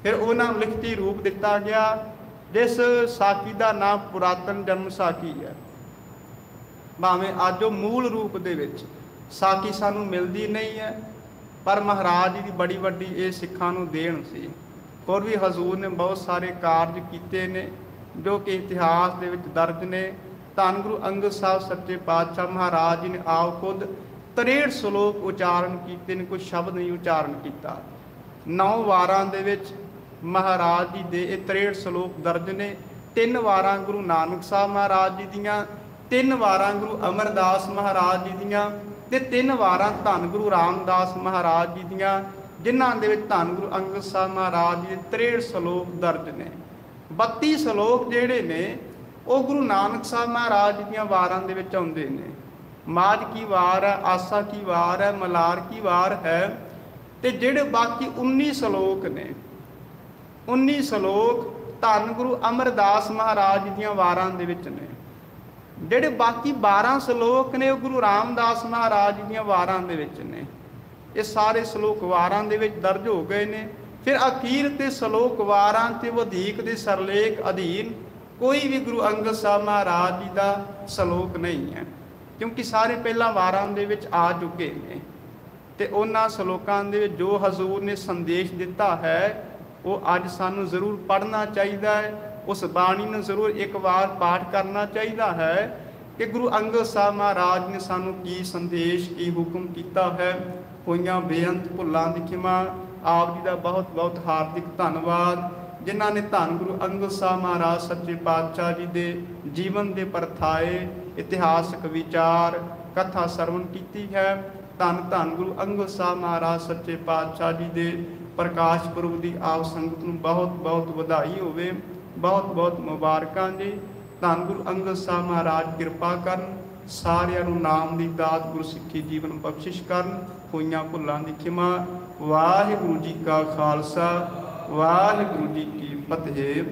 ਫਿਰ ਉਹਨਾਂ ਨੂੰ ਲਿਖਤੀ ਰੂਪ ਦਿੱਤਾ ਗਿਆ, ਜਿਸ ਸਾਖੀ ਦਾ ਨਾਮ ਪੁਰਾਤਨ ਜਨਮ ਸਾਖੀ ਹੈ। ਭਾਵੇਂ ਅੱਜ ਉਹ ਮੂਲ ਰੂਪ ਦੇ ਵਿੱਚ ਸਾਖੀ ਸਾਨੂੰ ਮਿਲਦੀ ਨਹੀਂ ਹੈ, ਪਰ ਮਹਾਰਾਜ ਜੀ ਦੀ ਬੜੀ ਵੱਡੀ ਇਹ ਸਿੱਖਾਂ ਨੂੰ ਦੇਣ ਸੀ। ਹੋਰ ਵੀ ਹਜ਼ੂਰ ਨੇ ਬਹੁਤ ਸਾਰੇ ਕਾਰਜ ਕੀਤੇ ਨੇ ਜੋ ਕਿ ਇਤਿਹਾਸ ਦੇ ਵਿੱਚ ਦਰਜ ਨੇ। ਧੰਨ ਗੁਰੂ ਅੰਗਦ ਸਾਹਿਬ ਸੱਚੇ ਪਾਤਸ਼ਾਹ ਮਹਾਰਾਜ ਜੀ ਨੇ ਆਪ ਖੁਦ 63 ਸ਼ਲੋਕ ਉਚਾਰਨ ਕੀਤੇ ਨੇ, ਕੋਈ ਸ਼ਬਦ ਨਹੀਂ ਉਚਾਰਨ ਕੀਤਾ। 9 ਵਾਰਾਂ ਦੇ ਵਿੱਚ ਮਹਾਰਾਜ ਜੀ ਦੇ ਇਹ 63 ਸ਼ਲੋਕ ਦਰਜ ਨੇ। 3 ਵਾਰਾਂ ਗੁਰੂ ਨਾਨਕ ਸਾਹਿਬ ਮਹਾਰਾਜ ਜੀ ਦੀਆਂ, 3 ਵਾਰਾਂ ਗੁਰੂ ਅਮਰਦਾਸ ਮਹਾਰਾਜ ਜੀ ਦੀਆਂ ਤੇ 3 ਵਾਰਾਂ ਧੰਨ ਗੁਰੂ ਰਾਮਦਾਸ ਮਹਾਰਾਜ ਜੀ ਦੀਆਂ, ਜਿਨ੍ਹਾਂ ਦੇ ਵਿੱਚ ਧੰਨ ਗੁਰੂ ਅੰਗਦ ਸਾਹਿਬ ਮਹਾਰਾਜ ਜੀ ਦੇ 63 ਸ਼ਲੋਕ ਦਰਜ ਨੇ। 32 ਸ਼ਲੋਕ ਜਿਹੜੇ ਨੇ ਉਹ ਗੁਰੂ ਨਾਨਕ ਸਾਹਿਬ ਮਹਾਰਾਜ ਜੀ ਦੀਆਂ ਵਾਰਾਂ ਦੇ ਵਿੱਚ ਆਉਂਦੇ ਨੇ। ਮਾਝ ਕੀ ਵਾਰ ਹੈ, ਆਸਾ ਕੀ ਵਾਰ ਹੈ, ਮਲਾਰ ਕੀ ਵਾਰ ਹੈ, ਤੇ ਜਿਹੜੇ ਬਾਕੀ 19 ਸ਼ਲੋਕ ਨੇ, 19 ਸ਼ਲੋਕ ਧੰਨ ਗੁਰੂ ਅਮਰਦਾਸ ਮਹਾਰਾਜ ਜੀ ਦੀਆਂ ਵਾਰਾਂ ਦੇ ਵਿੱਚ ਨੇ। ਜਿਹੜੇ ਬਾਕੀ 12 ਸ਼ਲੋਕ ਨੇ ਉਹ ਗੁਰੂ ਰਾਮਦਾਸ ਮਹਾਰਾਜ ਜੀ ਦੀਆਂ ਵਾਰਾਂ ਦੇ ਵਿੱਚ ਨੇ। ਇਹ ਸਾਰੇ ਸ਼ਲੋਕ ਵਾਰਾਂ ਦੇ ਵਿੱਚ ਦਰਜ ਹੋ ਗਏ ਨੇ। ਫਿਰ ਅਖੀਰ ਤੇ ਸ਼ਲੋਕ ਵਾਰਾਂ ਤੇ ਵਧੀਕ ਦੇ ਸਰਲੇਖ ਅਧੀਨ ਕੋਈ ਵੀ ਗੁਰੂ ਅੰਗਦ ਸਾਹਿਬ ਮਹਾਰਾਜ ਜੀ ਦਾ ਸ਼ਲੋਕ ਨਹੀਂ ਹੈ, ਕਿਉਂਕਿ ਸਾਰੇ ਪਹਿਲਾਂ ਵਾਰਾਂ ਦੇ ਵਿੱਚ ਆ ਚੁੱਕੇ ਨੇ। ਤੇ ਉਹਨਾਂ ਸ਼ਲੋਕਾਂ ਦੇ ਵਿੱਚ ਜੋ ਹਜ਼ੂਰ ਨੇ ਸੰਦੇਸ਼ ਦਿੱਤਾ ਹੈ ਉਹ ਅੱਜ ਸਾਨੂੰ ਜ਼ਰੂਰ ਪੜ੍ਹਨਾ ਚਾਹੀਦਾ ਹੈ। ਉਸ ਬਾਣੀ ਨੂੰ ਜ਼ਰੂਰ ਇੱਕ ਵਾਰ ਪਾਠ ਕਰਨਾ ਚਾਹੀਦਾ ਹੈ ਕਿ ਗੁਰੂ ਅੰਗਦ ਸਾਹਿਬ ਮਹਾਰਾਜ ਨੇ ਸਾਨੂੰ ਕੀ ਸੰਦੇਸ਼, ਕੀ ਹੁਕਮ ਕੀਤਾ ਹੈ। ਹੋਈਆਂ ਬੇਅੰਤ ਭੁੱਲਾਂ ਦੀ ਖਿਮਾ। ਆਪ ਜੀ ਦਾ ਬਹੁਤ ਬਹੁਤ ਹਾਰਦਿਕ ਧੰਨਵਾਦ, ਜਿਨ੍ਹਾਂ ਨੇ ਧੰਨ ਗੁਰੂ ਅੰਗਦ ਸਾਹਿਬ ਮਹਾਰਾਜ ਸੱਚੇ ਪਾਤਸ਼ਾਹ ਜੀ ਦੇ ਜੀਵਨ ਦੇ ਪਰਥਾਏ ਇਤਿਹਾਸਕ ਵਿਚਾਰ ਕਥਾ ਸਰਵਣ ਕੀਤੀ ਹੈ। ਧੰਨ ਧੰਨ ਗੁਰੂ ਅੰਗਦ ਸਾਹਿਬ ਮਹਾਰਾਜ ਸੱਚੇ ਪਾਤਸ਼ਾਹ ਜੀ ਦੇ ਪ੍ਰਕਾਸ਼ ਪੁਰਬ ਦੀ ਆਪ ਸੰਗਤ ਨੂੰ ਬਹੁਤ ਬਹੁਤ ਵਧਾਈ ਹੋਵੇ, ਬਹੁਤ ਬਹੁਤ ਮੁਬਾਰਕਾਂ ਜੀ। ਧੰਨ ਗੁਰੂ ਅੰਗਦ ਸਾਹਿਬ ਮਹਾਰਾਜ ਕਿਰਪਾ ਕਰਨ, ਸਾਰਿਆਂ ਨੂੰ ਨਾਮ ਦੀ ਦਾਤ ਗੁਰਸਿੱਖੀ ਜੀਵਨ ਬਖਸ਼ਿਸ਼ ਕਰਨ। ਹੋਈਆਂ ਭੁੱਲਾਂ ਦੀ ਖਿਮਾ। ਵਾਹਿਗੁਰੂ ਜੀ ਕਾ ਖਾਲਸਾ, ਵਾਹਿਗੁਰੂ ਜੀ ਕੀ ਫਤਿਹ।